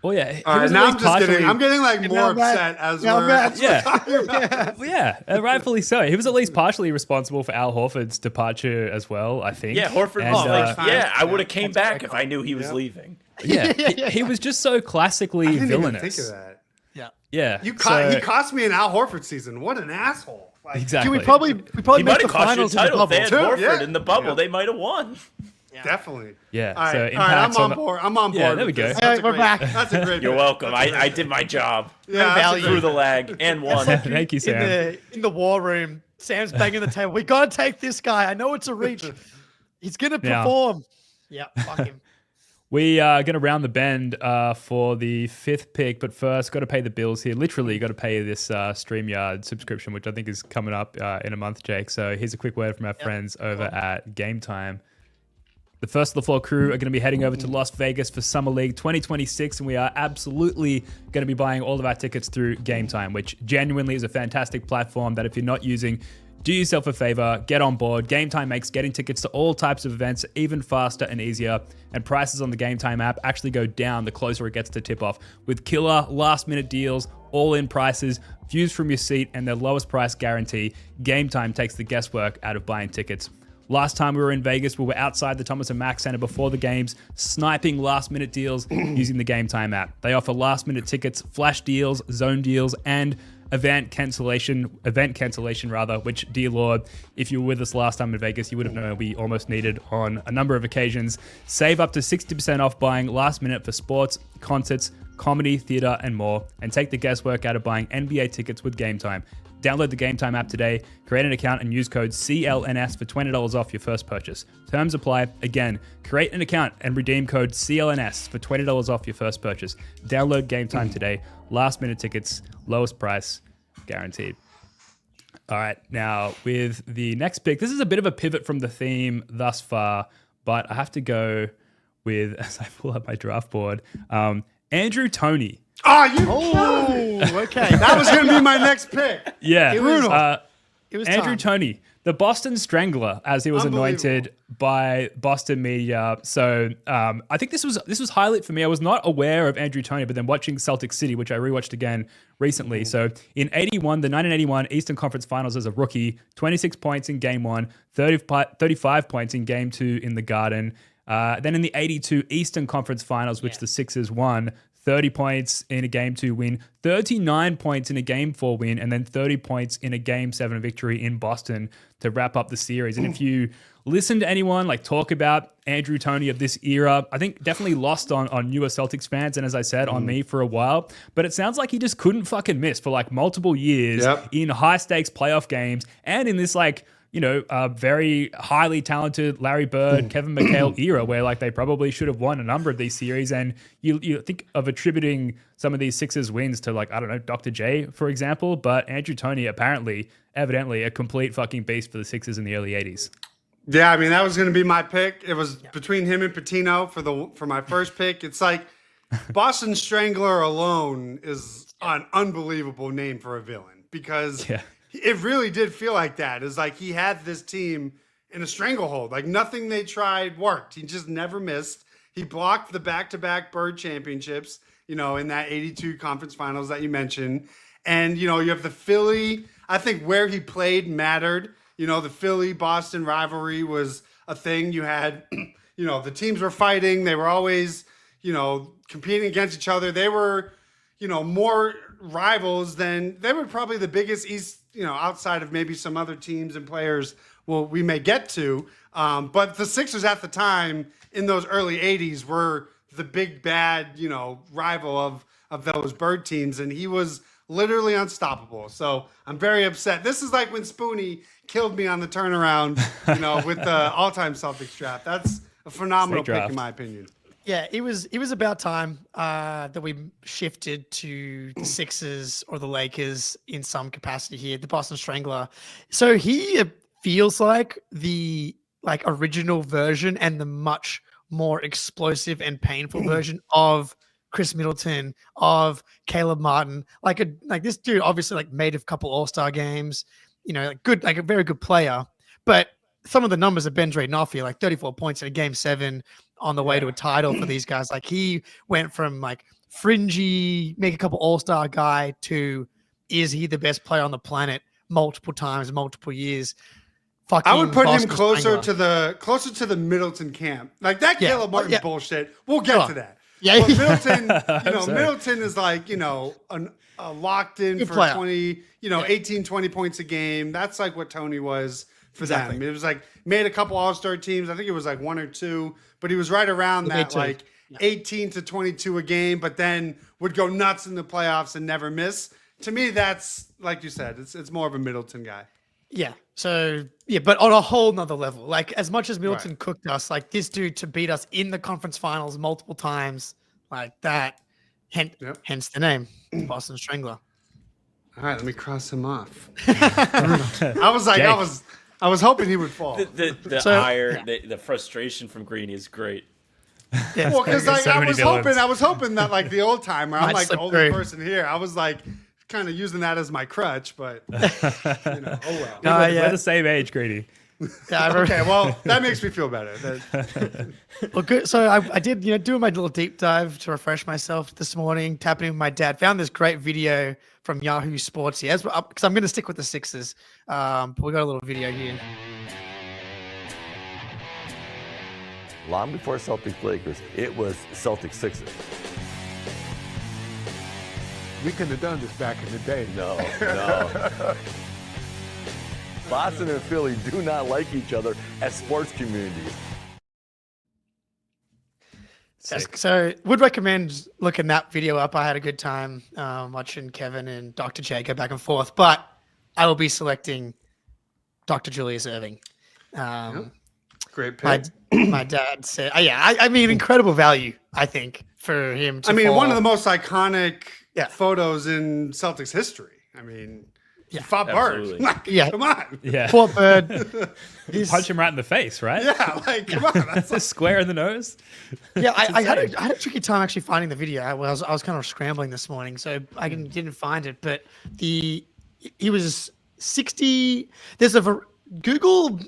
Well, yeah. All right, now I'm just kidding. I'm getting more upset as we're talking about this. Rightfully so. He was at least partially responsible for Al Horford's departure as well, I think. Yeah, Horford And, was I would have came back if I knew he was leaving. Yeah, he was just so classically I didn't villainous. even think of that. Yeah, He cost me an Al Horford season. What an asshole! exactly. We probably He missed might the have cost you a finals in the title. bubble. If they had Too, Horford yeah. in the bubble, they might have won. Definitely. Yeah. All right, So all right. impacts I'm on board. I'm on board. Yeah, there we with go. this. Hey, we're great, back. That's a great. You're pick. welcome. That's a great I did my job. Yeah, that's a value. great Through the lag and won. Thank you, Sam. In the war room, Sam's banging the table. We got to take this guy. I know it's a reach. He's going to Yeah. perform. Yeah, fuck him. We are going to round the bend for the 5th pick, but first, got to pay the bills here. Literally, got to pay this StreamYard subscription, which I think is coming up in a month, Jake. So here's a quick word from our friends over at Game Time. The First of the Floor crew are going to be heading over to Las Vegas for Summer League 2026, and we are absolutely going to be buying all of our tickets through Game Time, which genuinely is a fantastic platform that if you're not using, do yourself a favor, get on board. Game Time makes getting tickets to all types of events even faster and easier, and prices on the Game Time app actually go down the closer it gets to tip-off, with killer last-minute deals, all-in prices, views from your seat, and their lowest price guarantee. Game Time takes the guesswork out of buying tickets. Last time we were in Vegas, we were outside the Thomas & Mack Center before the games, sniping last-minute deals using the Game Time app. They offer last-minute tickets, flash deals, zone deals, and event cancellation, which, dear Lord, if you were with us last time in Vegas, you would have known we almost needed on a number of occasions. Save up to 60% off buying last minute for sports, concerts, comedy, theater, and more, and take the guesswork out of buying NBA tickets with Game Time. Download the Game Time app today, create an account, and use code CLNS for $20 off your first purchase. Terms apply. Again, create an account and redeem code CLNS for $20 off your first purchase. Download Game Time today. Last minute tickets, lowest price, guaranteed. All right, now with the next pick, this is a bit of a pivot from the theme thus far, but I have to go with, as I pull up my draft board, Andrew Toney. Okay. That was going to be my next pick. Yeah. Brutal. It was Andrew time. Toney, the Boston Strangler, as he was anointed by Boston media. So I think this was highlight for me. I was not aware of Andrew Toney, but then watching Celtics City, which I rewatched again recently. So in 81, the 1981 Eastern Conference Finals as a rookie, 26 points in Game 1, 35 points in Game 2 in the Garden. Then in the 82 Eastern Conference Finals, which the Sixers won, 30 points in a Game 2 win, 39 points in a Game 4 win, and then 30 points in a Game 7 victory in Boston to wrap up the series. And if you listen to anyone like talk about Andrew Toney of this era, I think definitely lost on newer Celtics fans, and as I said, on me for a while. But it sounds like he just couldn't fucking miss for like multiple years in high-stakes playoff games and in this like, very highly talented Larry Bird, Kevin McHale era where like they probably should have won a number of these series. And you think of attributing some of these Sixers wins to like, I don't know, Dr. J, for example, but Andrew Toney evidently a complete fucking beast for the Sixers in the early 80s. Yeah, I mean, that was going to be my pick. It was between him and Patino for my first pick. It's like Boston Strangler alone is an unbelievable name for a villain because it really did feel like that. It's like he had this team in a stranglehold. Like nothing they tried worked. He just never missed. He blocked the back-to-back Bird championships, in that 82 conference finals that you mentioned. And, you have the Philly. I think where he played mattered. The Philly-Boston rivalry was a thing. You had, the teams were fighting. They were always, competing against each other. They were, more rivals than they were probably the biggest East, outside of maybe some other teams and players we may get to. But the Sixers at the time in those early 80s were the big bad, rival of those Bird teams. And he was literally unstoppable. So I'm very upset. This is like when Spoonie killed me on the turnaround, with the all-time Celtics draft. That's a phenomenal pick in my opinion. Yeah, it was about time that we shifted to the Sixers or the Lakers in some capacity here, the Boston Strangler. So he feels like the original version and the much more explosive and painful version of Chris Middleton, of Caleb Martin. Like this dude obviously made a couple All-Star games, good, a very good player, but some of the numbers that Ben's reading off here, 34 points in a Game 7 on the way to a title for these guys. He went from fringy, make a couple All-Star guy to is he the best player on the planet multiple times, multiple years. I would put him closer to the Middleton camp. That Caleb Martin bullshit. We'll get to that. Yeah, but Middleton, Middleton is a locked in good for player. 20, 18, 20 points a game. That's what Toney was for them. It was made a couple All-Star teams. I think it was 1 or 2, but he was right around that 18 to 22 a game, but then would go nuts in the playoffs and never miss. To me, that's like you said, it's more of a Middleton guy. Yeah. So yeah, but on a whole nother level. Like as much as Milton cooked us, like this dude to beat us in the conference finals multiple times, like that, hence the name, Boston Strangler. All right, let me cross him off. I was like, I was hoping he would fall. The ire, the frustration from Greeny is great. Yeah. Well, because I was hoping that like the old timer, I'm like the only person here. I was like kind of using that as my crutch, but oh well. We're the same age, Greeny. Yeah, okay, well that makes me feel better. Well, good. So I did, do my little deep dive to refresh myself this morning, tapping in with my dad. Found this great video from Yahoo Sports here, because I'm going to stick with the Sixers. But we got a little video here. Long before Celtics Lakers, it was Celtics Sixers. We couldn't have done this back in the day. No. Boston and Philly do not like each other as sports communities. So would recommend looking that video up. I had a good time watching Kevin and Dr. J go back and forth, but I will be selecting Dr. Julius Erving. Great pick. My dad said, I mean, incredible value, I think, for him to fall. One of the most iconic photos in Celtics history. I mean, he fought Bird. Come on. Yeah. Fought Bird. Punch him right in the face, right? Yeah, like, come on. That's a square in the nose. Yeah, I had a tricky time actually finding the video. I was kind of scrambling this morning, so I didn't find it. But he was 60. There's a Google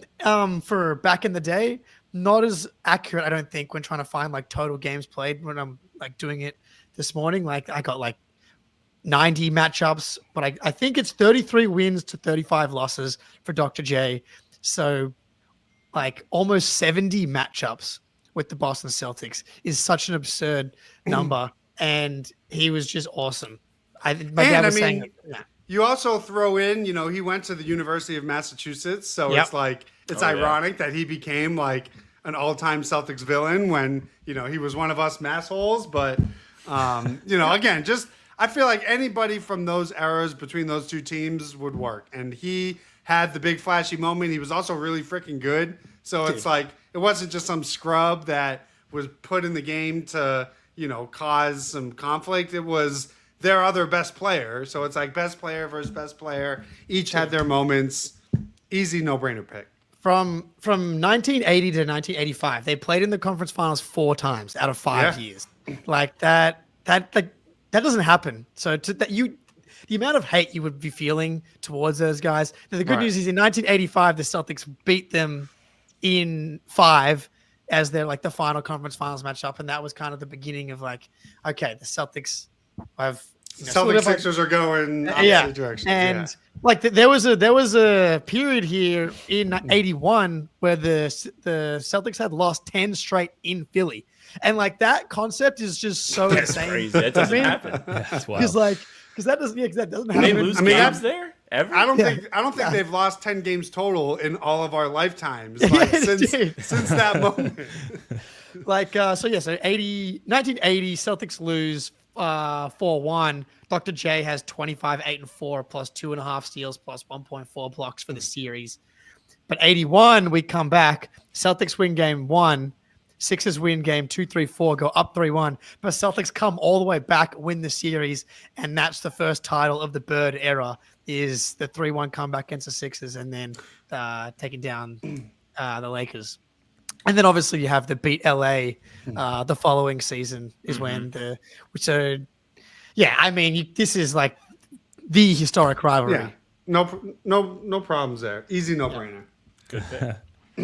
for back in the day, not as accurate, I don't think, when trying to find like total games played when I'm like doing it this morning. Like I got like 90 matchups, but I think it's 33 wins to 35 losses for Dr. J. So like almost 70 matchups with the Boston Celtics is such an absurd number. And he was just awesome. You also throw in, he went to the University of Massachusetts, so it's like it's ironic that he became like an all-time Celtics villain when he was one of us massholes. But again, just I feel like anybody from those eras between those two teams would work, and he had the big flashy moment. He was also really freaking good, so it's like it wasn't just some scrub that was put in the game to cause some conflict. It was their other best player. So it's like best player versus best player. Each had their moments. Easy no-brainer pick. From 1980 to 1985, they played in the conference finals 4 times out of 5 years. Like that doesn't happen. So the amount of hate you would be feeling towards those guys. Now, the good news is in 1985, the Celtics beat them in 5 as their like the final conference finals matchup. And that was kind of the beginning of like, okay, the Celtics Celtics Sixers are going opposite directions. And like there was a period here in 81 where the Celtics had lost 10 straight in Philly. And like that concept is just so insane. Crazy. That doesn't happen. Because that doesn't happen. They lose games there? Ever? I don't think they've lost 10 games total in all of our lifetimes since that moment. 1980 Celtics lose 4-1. Dr. J has 25, 8 and 4 plus 2.5 steals plus 1.4 blocks for the series. But 81, we come back. Celtics win game 1. Sixers win game 2, 3, 4, go up 3-1. But Celtics come all the way back, win the series, and that's the first title of the Bird era. Is the 3-1 comeback against the Sixers, and then taking down the Lakers. And then obviously you have the beat LA the following season is when this is like the historic rivalry. Yeah. No problems there. Easy no-brainer. Good pick.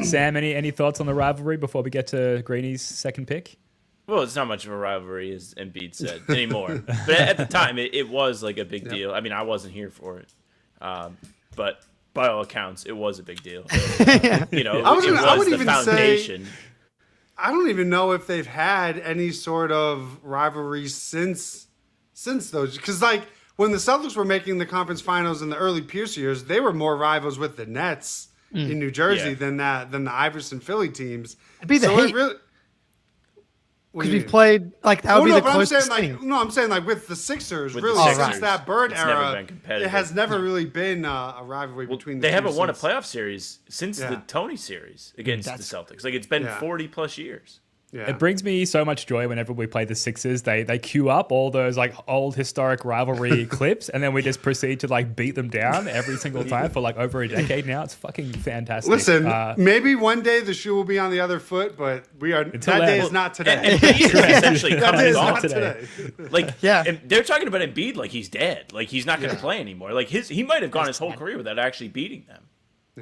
Sam, any thoughts on the rivalry before we get to Greeny's second pick? Well, it's not much of a rivalry, as Embiid said, anymore. But at the time, it was like a big deal. I mean, I wasn't here for it. But by all accounts, it was a big deal. I would the even foundation. Say, I don't even know if they've had any sort of rivalry since those. Because, like, when the Celtics were making the conference finals in the early Pierce years, they were more rivals with the Nets in New Jersey than the Iverson Philly teams. It'd be the Heat. Because we've played like that would be the closest thing. thing. I'm saying like with the Sixers, With really the Sixers, since that Bird it's era, never been competitive. it has never really been a rivalry between the two. They haven't won a since- playoff series since the Tony series against the Celtics. Like it's been 40 plus years. Yeah. It brings me so much joy whenever we play the Sixers. They queue up all those like old historic rivalry clips, and then we just proceed to like beat them down every single time for like over a decade now. It's fucking fantastic. Listen, maybe one day the shoe will be on the other foot, but that day is not today. And Embiid is essentially that day coming is off not today. Like, Yeah. and they're talking about Embiid like he's dead, like he's not going to play anymore. Like he might have gone his whole career without actually beating them.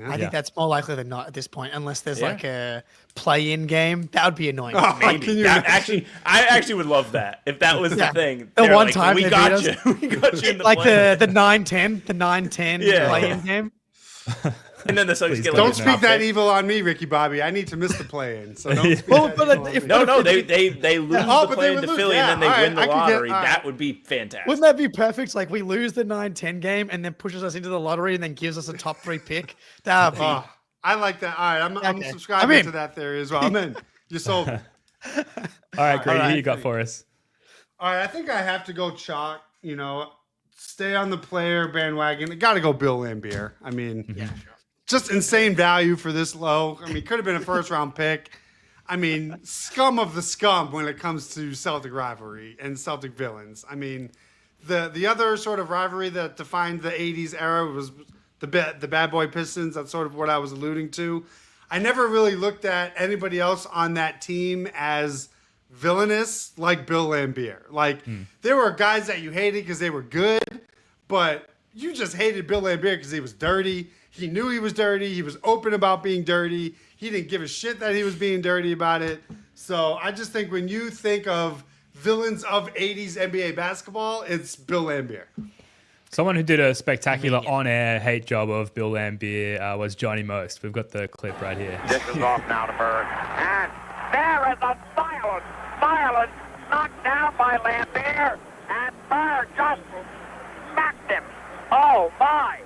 I think that's more likely than not at this point, unless there's like a play-in game. That would be annoying. Maybe. I actually would love that if that was the thing. The They're one like, time we they got beat you, we got you in the like play. the 9-10 play-in game. And then the Celtics get like Don't a speak top that pick. evil on me, Ricky Bobby. I need to miss the play-in. So don't speak that evil on me. No, they lose the but play they into would Philly, lose. and then Yeah, they win the I can get- lottery. all right. That would be fantastic. Wouldn't that be perfect? Like we lose the 9-10 game and then pushes us into the lottery and then gives us a top 3 pick. That would be. I like that. All right, I'm Okay. subscribing I'm in. to that theory as well. I'm in. You sold me. all right, Grady, who you got for us? All right, I think I have to go chalk. Stay on the player bandwagon. Got to go Bill Laimbeer. I mean, just insane value for this low. I mean, could have been a first-round pick. I mean, scum of the scum when it comes to Celtic rivalry and Celtic villains. I mean, the other sort of rivalry that defined the 80s era was the Bad Boy Pistons. That's sort of what I was alluding to. I never really looked at anybody else on that team as villainous like Bill Laimbeer. Like, there were guys that you hated because they were good, but you just hated Bill Laimbeer because he was dirty. He knew he was dirty. He was open about being dirty. He didn't give a shit that he was being dirty about it. So I just think when you think of villains of 80s NBA basketball, it's Bill Laimbeer. Someone who did a spectacular on-air hate job of Bill Laimbeer was Johnny Most. We've got the clip right here. This is off now to Bird. And there is a violent knocked down by Laimbeer. And Bird just smacked him. Oh, my.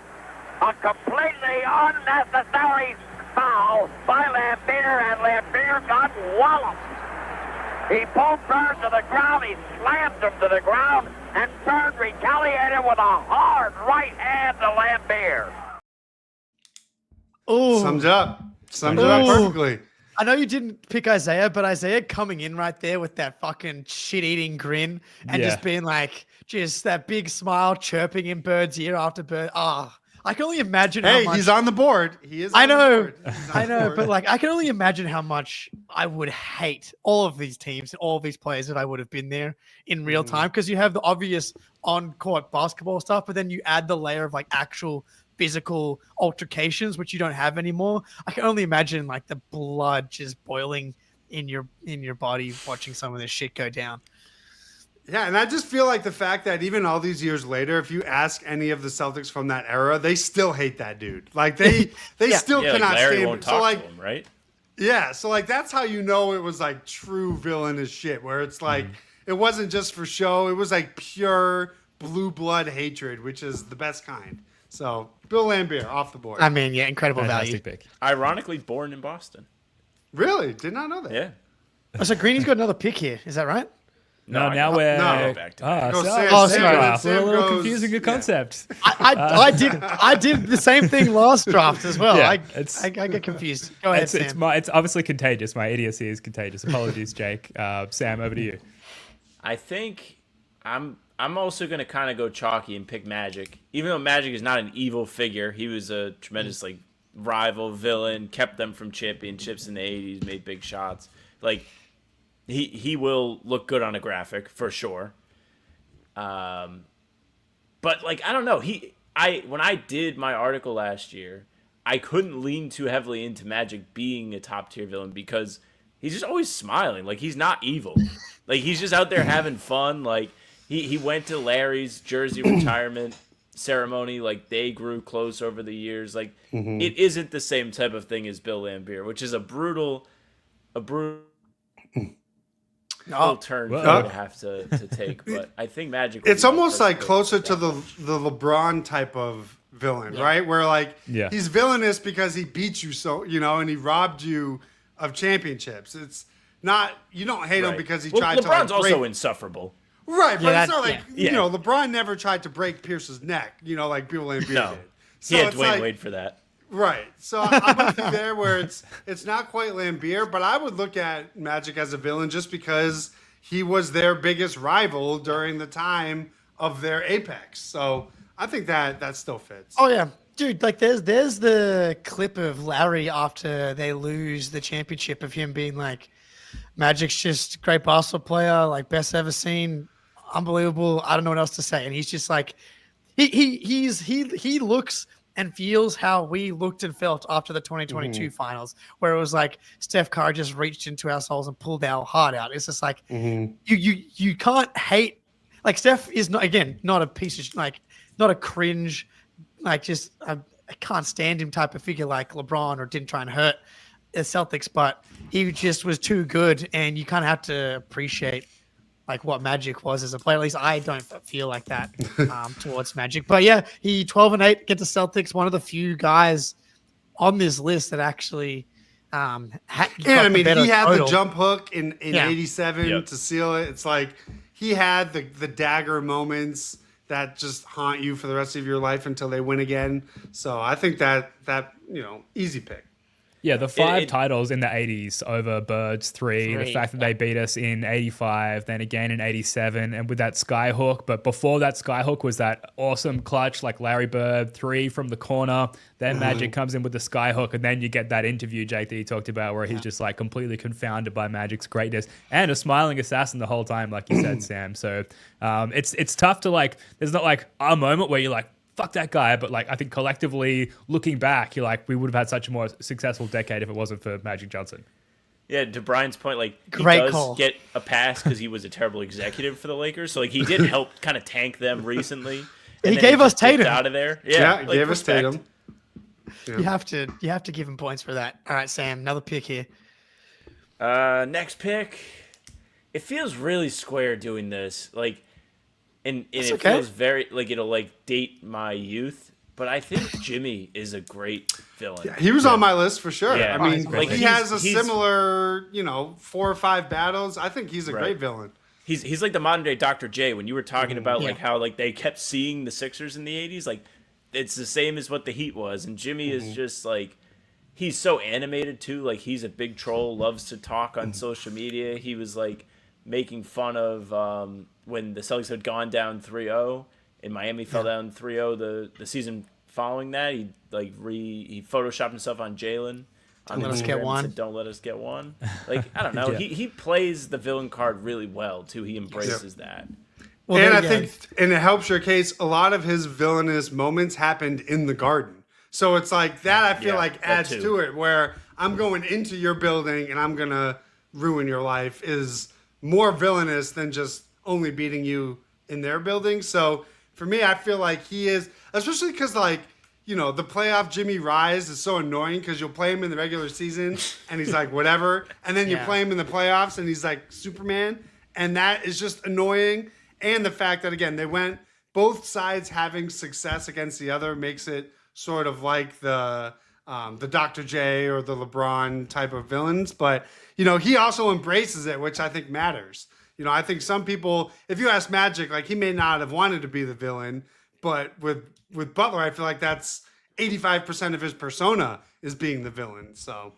A completely unnecessary foul by Laimbeer, and Laimbeer got walloped. He pulled Bird to the ground. He slammed him to the ground, and Bird retaliated with a hard right hand to Laimbeer. Oh, Sums it up perfectly. I know you didn't pick Isaiah, but Isaiah coming in right there with that fucking shit-eating grin and just being like, just that big smile, chirping in Bird's ear after Bird. I can only imagine how much. He's on the board. He is. I on the know, board. He's on I the know, board. but like, I can only imagine how much I would hate all of these teams and all of these players if I would have been there in real time. Because you have the obvious on-court basketball stuff, but then you add the layer of like actual physical altercations, which you don't have anymore. I can only imagine like the blood just boiling in your body watching some of this shit go down. Yeah, and I just feel like the fact that even all these years later, if you ask any of the Celtics from that era, they still hate that dude. Like they still like cannot Larry stand won't him. talk So like, to him, right? yeah, so like that's how you know it was like true villainous shit, where it's like it wasn't just for show; it was like pure blue blood hatred, which is the best kind. So Bill Laimbeer off the board. I mean, yeah, incredible Fantastic value. pick. Ironically, born in Boston. Really did not know that. Yeah. Oh, so Greeny's got another pick here. Is that right? No, I now go- we're no, back to back. Go so- Sam, oh, Sam, sorry. Sam We're a little goes- confusing the yeah. concept. I did the same thing last draft as well. Yeah, I get confused. Go ahead, Sam. It's obviously contagious. My idiocy is contagious. Apologies, Jake. Sam, over to you. I think I'm also going to kind of go chalky and pick Magic. Even though Magic is not an evil figure, he was a tremendous like rival villain, kept them from championships in the 80s, made big shots. Like he will look good on a graphic for sure. But like I don't know, when I did my article last year, I couldn't lean too heavily into Magic being a top tier villain because he's just always smiling. Like he's not evil. Like he's just out there having fun. Like he went to Larry's jersey retirement ceremony. Like they grew close over the years. Like it isn't the same type of thing as Bill Laimbeer, which is a brutal turn for me to have to take. But I think Magic. It's almost like closer to the LeBron type of villain, right? Where like he's villainous because he beat you and he robbed you of championships. You don't hate him because he tried LeBron's to. LeBron's also insufferable. Right, but it's not like LeBron never tried to break Pierce's neck. Like people in NBA did. So he had Dwayne Wade for that. Right. So I'm with you there where it's not quite Lambeer, but I would look at Magic as a villain just because he was their biggest rival during the time of their apex. So I think that still fits. Oh yeah. Dude, like there's the clip of Larry after they lose the championship of him being like, Magic's just a great basketball player, like best ever seen, unbelievable. I don't know what else to say. And he's just like he looks and feels how we looked and felt after the 2022 finals, where it was like Steph Curry just reached into our souls and pulled our heart out. It's just like you can't hate. Like Steph is not a piece of not a cringe, like just I can't stand him type of figure like LeBron, or didn't try and hurt the Celtics, but he just was too good, and you kind of have to appreciate like what Magic was as a player. At least I don't feel like that towards Magic. But yeah, he 12-8 get the Celtics. One of the few guys on this list that actually he had the jump hook in 87 to seal it. It's like he had the dagger moments that just haunt you for the rest of your life until they win again. So I think that easy pick. Yeah, the 5 titles in the 80s over Birds 3, the fact that they beat us in 85, then again in 87, and with that skyhook. But before that skyhook was that awesome clutch like Larry Bird 3 from the corner. Then Magic comes in with the skyhook, and then you get that interview, Jake, that you talked about, where he's just like completely confounded by Magic's greatness and a smiling assassin the whole time, like you said, Sam. So it's tough to like, there's not like a moment where you're like, fuck that guy, but like I think collectively looking back, you're like, we would have had such a more successful decade if it wasn't for Magic Johnson. Yeah, to Brian's point, like he does get a pass because he was a terrible executive for the Lakers, so like he did help kind of tank them recently. And he gave us Tatum out of there. Yeah, he gave us Tatum. Yeah. You have to give him points for that. All right, Sam, another pick here. Next pick. It feels really square doing this, like. And it feels very like it'll like date my youth, but I think Jimmy is a great villain. Yeah, he was on my list for sure. Yeah, I mean, like he has a similar, 4 or 5 battles. I think he's a great villain. He's like the modern day Dr. J. When you were talking about like how like they kept seeing the Sixers in the 80s, like it's the same as what the Heat was, and Jimmy is just like he's so animated too. Like he's a big troll, loves to talk on social media. He was like making fun of when the Celtics had gone down 3-0 and Miami fell down 3-0 the season following that. He he photoshopped himself on Jalen. Don't let us get one. Don't let us get one. Like I don't know. He plays the villain card really well too. He embraces that. Well, and I think, and it helps your case, a lot of his villainous moments happened in the Garden. So it's like that I feel like adds to it, where I'm going into your building and I'm going to ruin your life is more villainous than just only beating you in their building. So for me, I feel like he is, especially because the playoff Jimmy Rise is so annoying because you'll play him in the regular season and he's like, whatever. And then you play him in the playoffs and he's like Superman. And that is just annoying. And the fact that, again, they went both sides having success against the other makes it sort of like the Dr. J or the LeBron type of villains. But, he also embraces it, which I think matters. I think some people, if you ask Magic, like he may not have wanted to be the villain, but with Butler, I feel like that's 85% of his persona is being the villain. So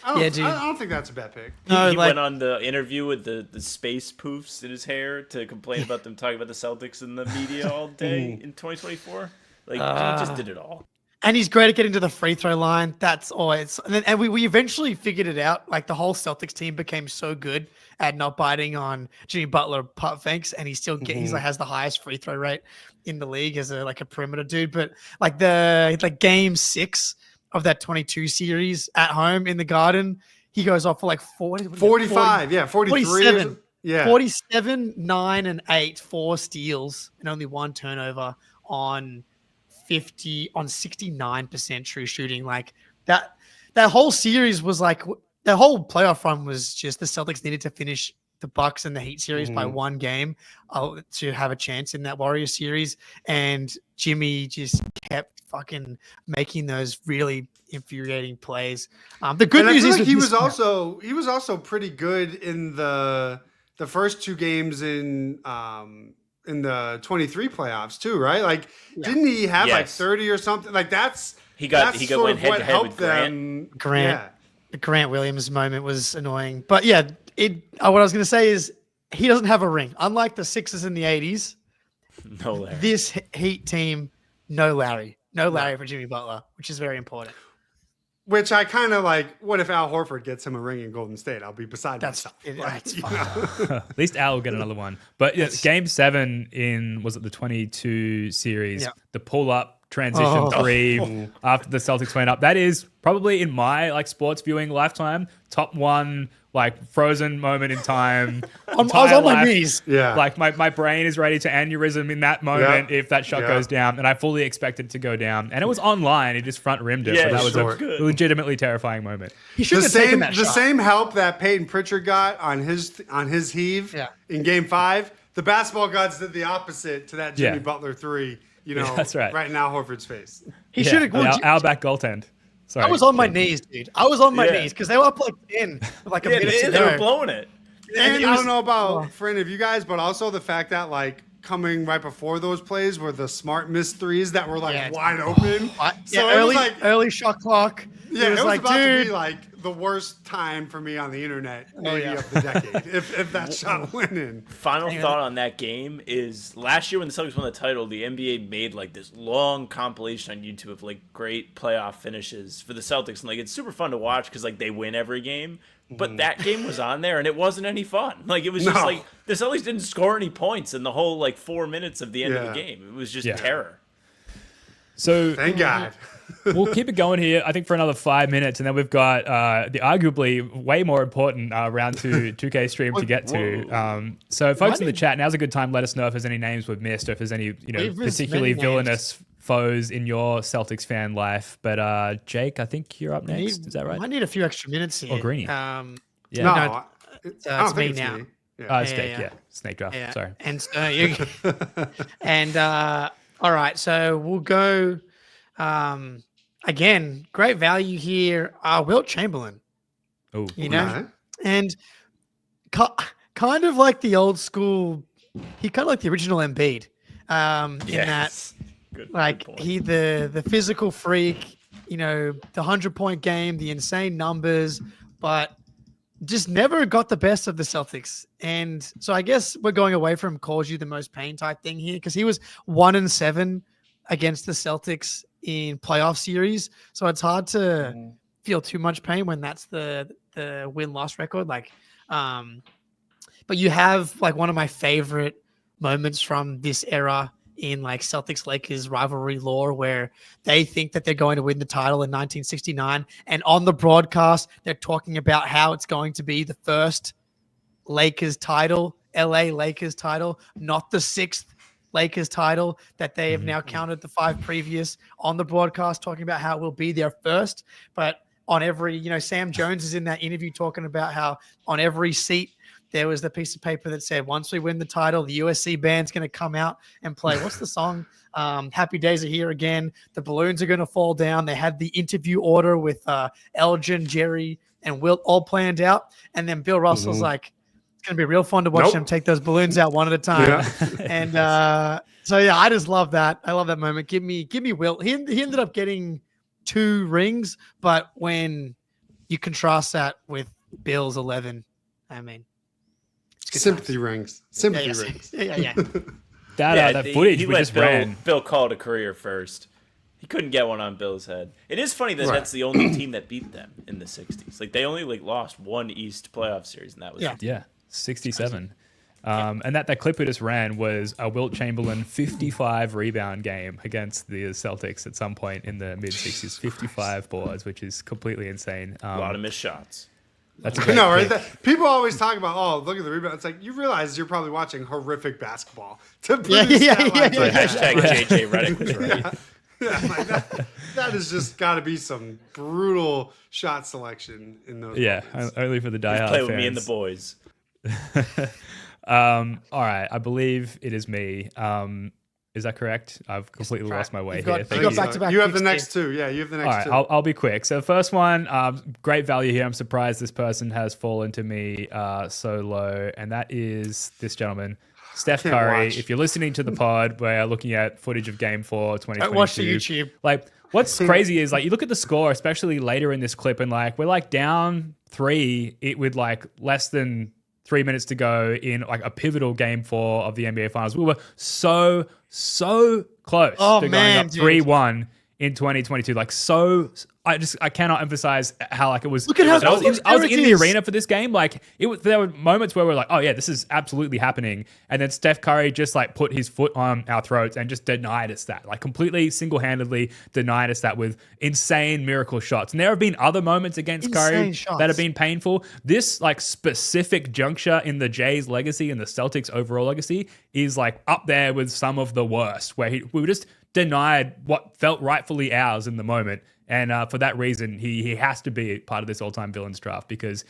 I don't think that's a bad pick. He went on the interview with the space poofs in his hair to complain about them talking about the Celtics in the media all day in 2024. Like he just did it all. And he's great at getting to the free throw line. That's always, and we eventually figured it out. Like the whole Celtics team became so good at not biting on Jimmy Butler putt fakes, and he still he's like has the highest free throw rate in the league as a perimeter dude. But like game 6 of that 22 series at home in the Garden, he goes off for like 45, 43, 47, 47, 9 and 8, 4 steals and only 1 turnover on 69% true shooting. Like that whole series was like the whole playoff run was just the Celtics needed to finish the Bucks and the Heat series by one game to have a chance in that Warriors series. And Jimmy just kept fucking making those really infuriating plays. The good news is he was also pretty good in the first two games in the 23 playoffs too, right? Like, didn't he have like 30 or something? Like he went head to head with Grant. The Grant Williams moment was annoying, but yeah, what I was going to say is he doesn't have a ring. Unlike the Sixers in the 80s, no Larry. This Heat team, no Larry for Jimmy Butler, which is very important. Which I kind of like. What if Al Horford gets him a ring in Golden State? I'll be beside myself. At least Al will get another one. But yeah, Game 7 was it the 22 series? Yeah. The pull up transition three after the Celtics went up. That is probably in my like sports viewing lifetime top one like frozen moment in time. I was on my knees. Yeah. Like my brain is ready to aneurysm in that moment if that shot goes down, and I fully expected to go down. And it was online. It just front rimmed it. Yeah, but that was a legitimately terrifying moment. He should have taken that the shot. same help that Peyton Pritchard got on his heave in Game 5. The basketball gods did the opposite to that Jimmy Butler three. That's right. Right in Al Horford's face. He should have. Our back goaltend. Sorry. I was on my knees, dude. I was on my knees because they were up like 10 with like a minute to they go. were blowing it. And I don't know about for any of you guys, but also the fact that like coming right before those plays were the smart missed threes that were like wide open. So early shot clock. Yeah, it was like, about dude. to be like the worst time for me on the internet maybe of the decade if that shot went in. Final thought on that game is last year when the Celtics won the title, the NBA made like this long compilation on YouTube of like great playoff finishes for the Celtics, and like it's super fun to watch because like they win every game. But that game was on there and it wasn't any fun. Like it was just like the Celtics didn't score any points in the whole like 4 minutes of the end of the game. It was just terror. So thank God. We'll keep it going here, I think, for another 5 minutes, and then we've got the arguably way more important round 2K stream to get to. So, folks in the chat, now's a good time. Let us know if there's any names we've missed, or if there's any particularly villainous foes in your Celtics fan life. But Jake, I think you're up next. Is that right? I need a few extra minutes here. Or Greeny. It's me now. Snake draft. Sorry. And all right, so we'll go. Again, great value here. Wilt Chamberlain. Oh, and kind of like the old school. He kind of like the original Embiid. In that, he the physical freak. The 100-point game, the insane numbers, but just never got the best of the Celtics. And so I guess we're going away from cause you the most pain type thing here because he was 1-7 against the Celtics in playoff series. So it's hard to feel too much pain when that's the win-loss record. But you have like one of my favorite moments from this era in like Celtics Lakers rivalry lore where they think that they're going to win the title in 1969. And on the broadcast, they're talking about how it's going to be the first Lakers title, LA Lakers title, not the sixth Lakers title that they have now counted the 5 previous on the broadcast, talking about how it will be their first. But on every, Sam Jones is in that interview talking about how on every seat there was the piece of paper that said, once we win the title, the USC band's going to come out and play. What's the song? Happy Days Are Here Again. The balloons are going to fall down. They had the interview order with Elgin, Jerry, and Wilt all planned out. And then Bill Russell's like, it's going to be real fun to watch them take those balloons out one at a time. Yeah. And I just love that. I love that moment. Give me Wilt. He ended up getting 2 rings, but when you contrast that with Bill's 11, I mean, sympathy rings. Yeah. That footage we just ran. Bill called a career first. He couldn't get one on Bill's head. It is funny that that's the only team that beat them in the 60s. Like they only lost one East playoff series, and that was 67. And that clip we just ran was a Wilt Chamberlain 55 rebound game against the Celtics at some point in the mid 60s. 55 boards, which is completely insane. A lot of missed shots. That's a no, right? People always talk about, look at the rebound. It's like, you realize you're probably watching horrific basketball. Hashtag JJ Redick was right. That has just got to be some brutal shot selection in those. Yeah, only for the diehard play fans. with me and the boys. All right, I believe it is me. Is that correct? I've completely lost my way here. You got back-to-back You have the picks next two. Yeah, you have the next All right, two. I'll be quick. So the first one, great value here. I'm surprised this person has fallen to me so low, and that is this gentleman, Steph Curry. watch. If you're listening to the pod, we're looking at footage of Game 4 2022. Watch the YouTube. Like, what's crazy is like you look at the score, especially later in this clip, and like we're like down 3 with like less than 3 minutes to go in like a pivotal Game 4 of the NBA Finals. We were so close to going up 3-1 in 2022. Like I cannot emphasize how like it was. Look at how I was Eric in the is. arena for this game. Like there were moments where we're like, oh yeah, this is absolutely happening. And then Steph Curry just like put his foot on our throats and just denied us that. Like completely single-handedly denied us that with insane miracle shots. And there have been other moments against Curry that have been painful. This like specific juncture in the Jays legacy and the Celtics overall legacy is like up there with some of the worst, where we were just denied what felt rightfully ours in the moment. And for that reason, he has to be part of this all-time villains draft because,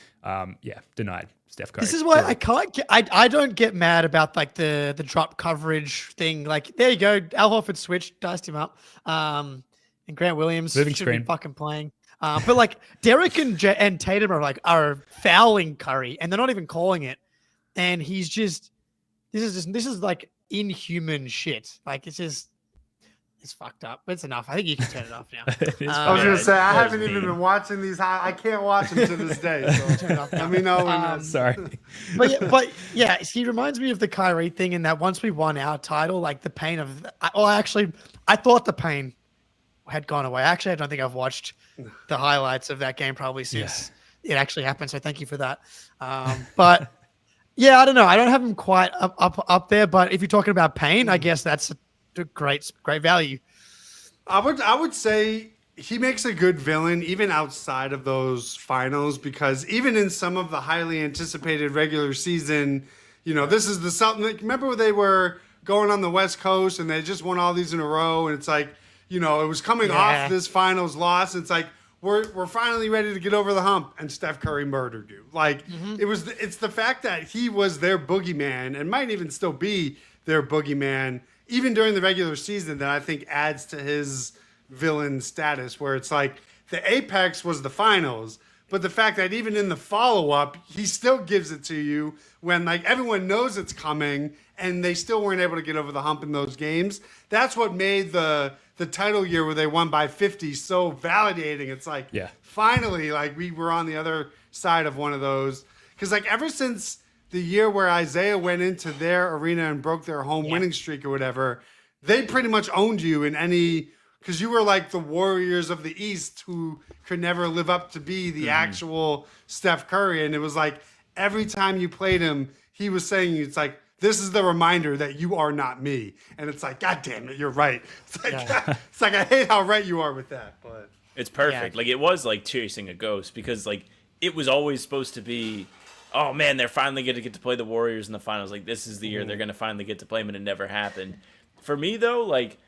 denied Steph Curry. This is why I can't get, I don't get mad about like the drop coverage thing. Like, there you go. Al Horford switched, diced him up. And Grant Williams Moving should screen. be fucking playing. But like Derek and Tatum are fouling Curry and they're not even calling it. And he's just, this is like inhuman shit. Like it's fucked up, but it's enough. I think you can turn it off now. I was going to say, I haven't even been watching these. I can't watch them to this day. So let me know when. Sorry. But yeah, he reminds me of the Kyrie thing in that once we won our title, like the pain of. I thought the pain had gone away. Actually, I don't think I've watched the highlights of that game probably since it actually happened. So thank you for that. But yeah, I don't know. I don't have him quite up there. But if you're talking about pain, I guess that's a great value. I would say he makes a good villain even outside of those finals, because even in some of the highly anticipated regular season, this is the something. Like, remember when they were going on the West Coast and they just won all these in a row, and it's like, it was coming off this finals loss. It's like we're finally ready to get over the hump, and Steph Curry murdered you. Like it's the fact that he was their boogeyman and might even still be their boogeyman even during the regular season, that I think adds to his villain status, where it's like the apex was the finals, but the fact that even in the follow-up, he still gives it to you when like everyone knows it's coming and they still weren't able to get over the hump in those games. That's what made the title year where they won by 50 so validating. It's like, finally, like we were on the other side of one of those. Because like ever since the year where Isaiah went into their arena and broke their home winning streak or whatever, they pretty much owned you in any, because you were like the Warriors of the East who could never live up to be the actual Steph Curry. And it was like every time you played him, he was saying, it's like, this is the reminder that you are not me. And it's like, God damn it, you're right. It's like, I hate how right you are with that. But it's perfect. Like, it was like chasing a ghost, because like it was always supposed to be, oh man, they're finally going to get to play the Warriors in the finals. Like, this is the year they're going to finally get to play them, and it never happened. For me, though, like,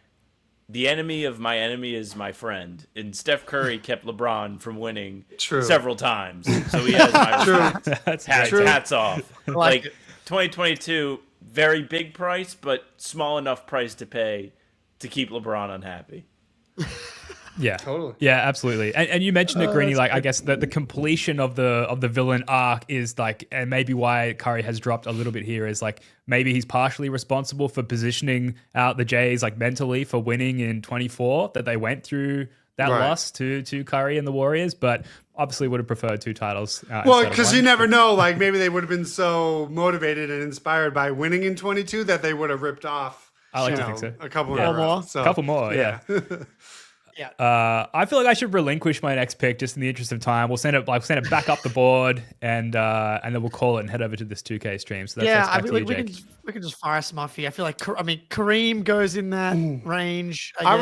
the enemy of my enemy is my friend. And Steph Curry kept LeBron from winning several times. So he has my respect. Hats off. Like 2022, very big price, but small enough price to pay to keep LeBron unhappy. Yeah, totally. Yeah, absolutely. And you mentioned it, Greeny. Like, I guess the completion of the villain arc is like, and maybe why Curry has dropped a little bit here is like maybe he's partially responsible for positioning out the Jays like mentally for winning in 24, that they went through that loss to Curry and the Warriors, but obviously would have preferred 2 titles. Well, because you never know. Like maybe they would have been so motivated and inspired by winning in 22 that they would have ripped off. I like to think so. A couple more. A couple more. Yeah. I feel like I should relinquish my next pick just in the interest of time. We'll send it back up the board, and then we'll call it and head over to this 2K stream. So that's back to you, Jake. We can just fire some off here. I feel like Kareem goes in that range. I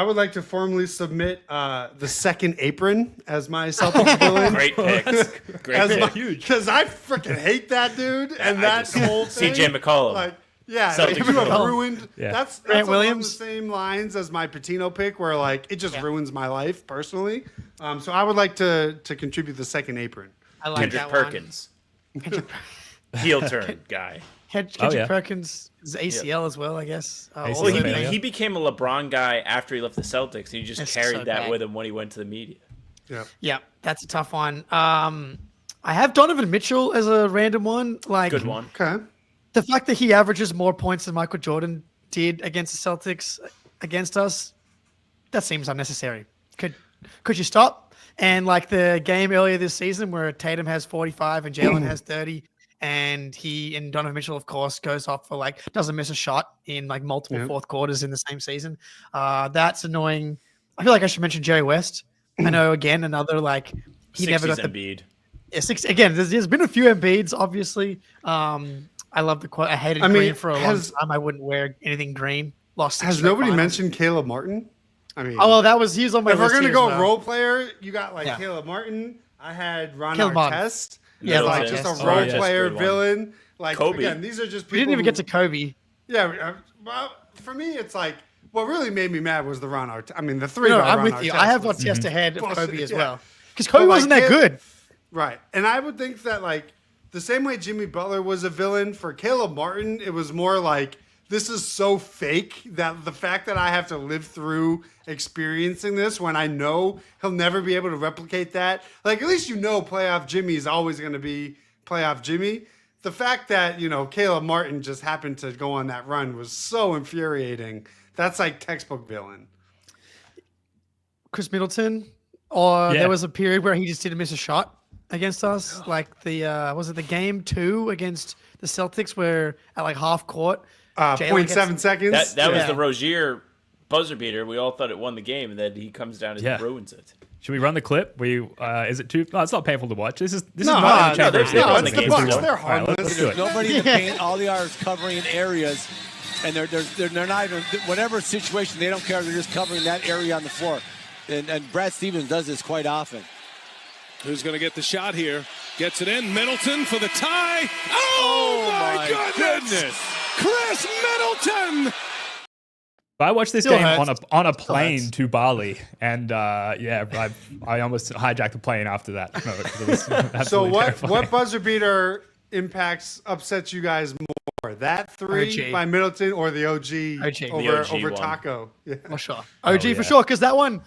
would like to formally submit the second apron as my Celtics villain. Great picks. Great pick. Huge. Because I freaking hate that dude and that whole thing. CJ McCollum. Like, yeah, Celtics you have ruined. Yeah. That's Grant along Williams. the same lines as my Patino pick, where like it just ruins my life personally. So I would like to contribute the second apron. I like Kendrick that Perkins. one. heel turn guy. Kendrick Perkins is ACL as well, I guess. Well, he became a LeBron guy after he left the Celtics, and he just carried that with him when he went to the media. Yeah, that's a tough one. I have Donovan Mitchell as a random one. Good one. Okay. The fact that he averages more points than Michael Jordan did against the Celtics against us, that seems unnecessary. Could you stop? And like the game earlier this season where Tatum has 45 and Jalen has 30, and Donovan Mitchell, of course, goes off for doesn't miss a shot in like multiple fourth quarters in the same season. That's annoying. I feel like I should mention Jerry West. I know, again, another he never got the Embiid. Yeah, again, there's been a few Embiids, obviously. I love the quote. I hated green for a long time. I wouldn't wear anything green. Has nobody mentioned Caleb Martin? I mean, he was on my list. If we're gonna go role player, you got Caleb Martin. I had Ron Artest. Yeah, just a role player villain. Kobe. Again, these are just people. We didn't even get to Kobe. Yeah, well, for me, it's what really made me mad was the Ron Artest. I mean, the three. No, by I'm Ron with Artest you. I have Artest ahead of Kobe as well because Kobe wasn't that good. Right. And I would think that the same way Jimmy Butler was a villain, for Caleb Martin, it was more this is so fake that the fact that I have to live through experiencing this when I know he'll never be able to replicate that. At least playoff Jimmy is always going to be playoff Jimmy. The fact that, Caleb Martin just happened to go on that run was so infuriating. That's textbook villain. Chris Middleton, there was a period where he just didn't miss a shot against us, was it the game 2 against the Celtics where at half court, 0.7 seconds. That was the Rozier buzzer beater. We all thought it won the game, and then he comes down and ruins it. Should we run the clip? Is it too? No, it's not painful to watch. This is no, not no, it's the Bucks. They're harmless. There's nobody in the paint. All they are is covering areas, and they're not even whatever situation. They don't care. They're just covering that area on the floor. And Brad Stevens does this quite often. Who's going to get the shot here? Gets it in. Middleton for the tie. Oh my goodness. Chris Middleton. I watched this game on a plane to Bali, and I almost hijacked the plane after that. No, so what buzzer beater upsets you guys more? That 3 by Middleton or the OG over Taco? Yeah. For sure. OG for sure, because that one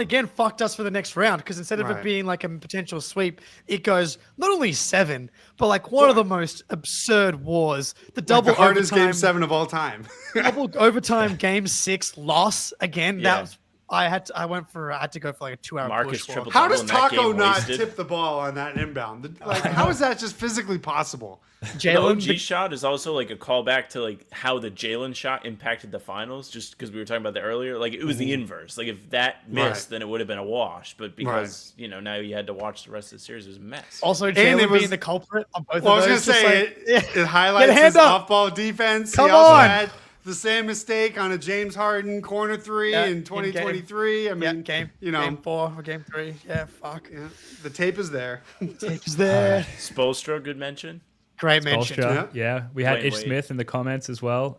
again fucked us for the next round, because instead of it being a potential sweep, it goes not only 7, but one of the most absurd wars. The double the hardest overtime, game 7 of all time. double overtime game 6 loss again. Yeah. That was I had to go for a 2-hour Marcus push walk. How does Taco not tip the ball on that inbound? How is that just physically possible? The OG shot is also a callback to how the Jalen shot impacted the finals, just because we were talking about that earlier. It was the inverse. If that missed, then it would have been a wash. But because now you had to watch the rest of the series, it was a mess. Also, Jalen being the culprit on both of those. I was going to say, it highlights his off-ball defense. Come he also on. had the same mistake on a James Harden corner 3 in 2023. I mean, game 4 or game 3. Yeah, fuck. Yeah. The tape is there. Tape is there. Spoelstra, good mention. Great mention. Yeah. We had Ish Smith in the comments as well.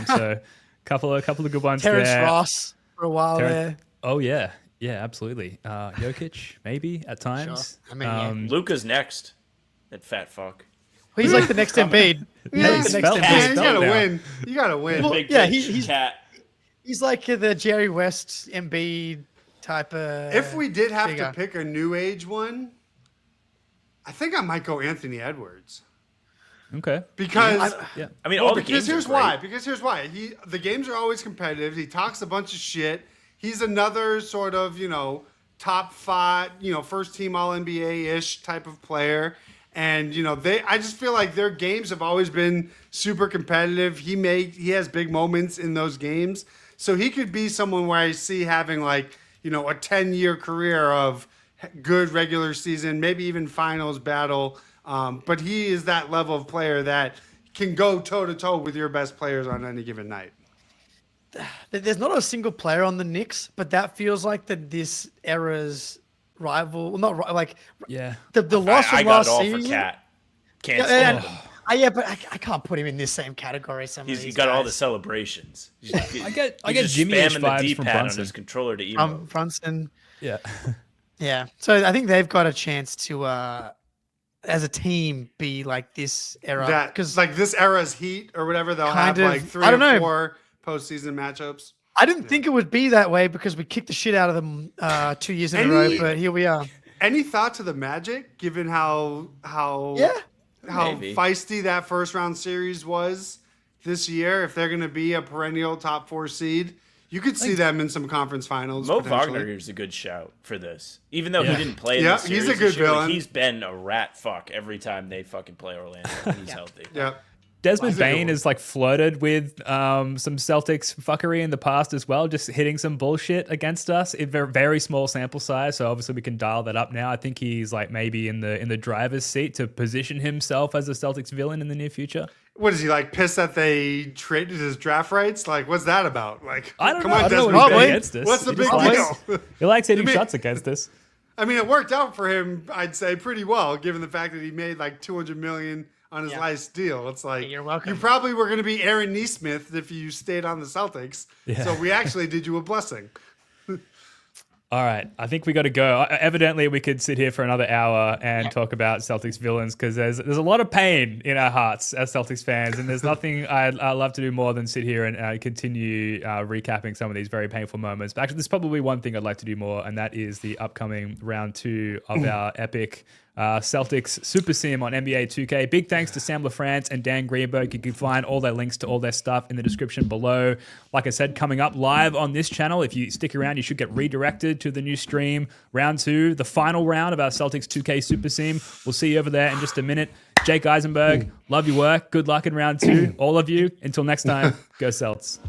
So couple of good ones Terrence there. Ross for a while there. Oh yeah, absolutely. Jokic maybe at times. Sure. I mean, Luka's next. That fat fuck. Well, he's the next Embiid. You gotta win. You gotta win. Well, Big he's cat. He's like the Jerry West Embiid type of. If we did have to pick a new age one, I think I might go Anthony Edwards. Okay. Because I mean, all the because games here's are great. why. Because here's why. The games are always competitive. He talks a bunch of shit. He's another sort of top 5, first team All NBA ish type of player. And I just feel like their games have always been super competitive. He has big moments in those games, so he could be someone where I see having a 10-year career of good regular season, maybe even finals battle. But he is that level of player that can go toe to toe with your best players on any given night. There's not a single player on the Knicks, but that feels like this era's rival. Well, not the loss from last season. For Cat. Can't stand him. But I can't put him in this same category. He's got all the celebrations. I get just Jimmy-ish spamming the vibes D-pad from on Brunson. his controller to emote. Brunson. Yeah. Yeah. So I think they've got a chance to as a team be like this era. Because like this era's Heat or whatever, they'll have like 3 or 4 postseason matchups. I didn't think it would be that way because we kicked the shit out of them 2 years in a row, but here we are. Any thought to the Magic, given how feisty that first round series was this year? If they're going to be a perennial top 4 seed, you could see them in some conference finals. Mo Wagner is a good shout for this, even though he didn't play in this series. He's a good villain. He's been a rat fuck every time they fucking play Orlando. He's healthy. Yeah. Desmond Bain has like flirted with some Celtics fuckery in the past as well, just hitting some bullshit against us in very small sample size. So obviously we can dial that up now. I think he's like maybe in the driver's seat to position himself as a Celtics villain in the near future. What is he like pissed that they traded his draft rights? Like, what's that about? Like, I don't come know. on, I don't Desmond know what Bain. against us. What's the big deal? He likes hitting shots against us. I mean, it worked out for him, I'd say, pretty well, given the fact that he made like $200 million on his last deal. It's like, you're welcome. You probably were going to be Aaron Nesmith if you stayed on the Celtics. Yeah. So we actually did you a blessing. All right, I think we got to go. Evidently, we could sit here for another hour and talk about Celtics villains because there's a lot of pain in our hearts as Celtics fans, and there's nothing I'd love to do more than sit here and continue recapping some of these very painful moments. But actually, there's probably one thing I'd like to do more, and that is the upcoming round 2 of our epic Celtics Super Sim on NBA 2K. Big thanks to Sam LaFrance and Dan Greenberg. You can find all their links to all their stuff in the description below. Like I said, coming up live on this channel, if you stick around, you should get redirected to the new stream. Round 2, the final round of our Celtics 2K Super Sim. We'll see you over there in just a minute. Jake Eisenberg, love your work. Good luck in round 2. All of you. Until next time, go Celts.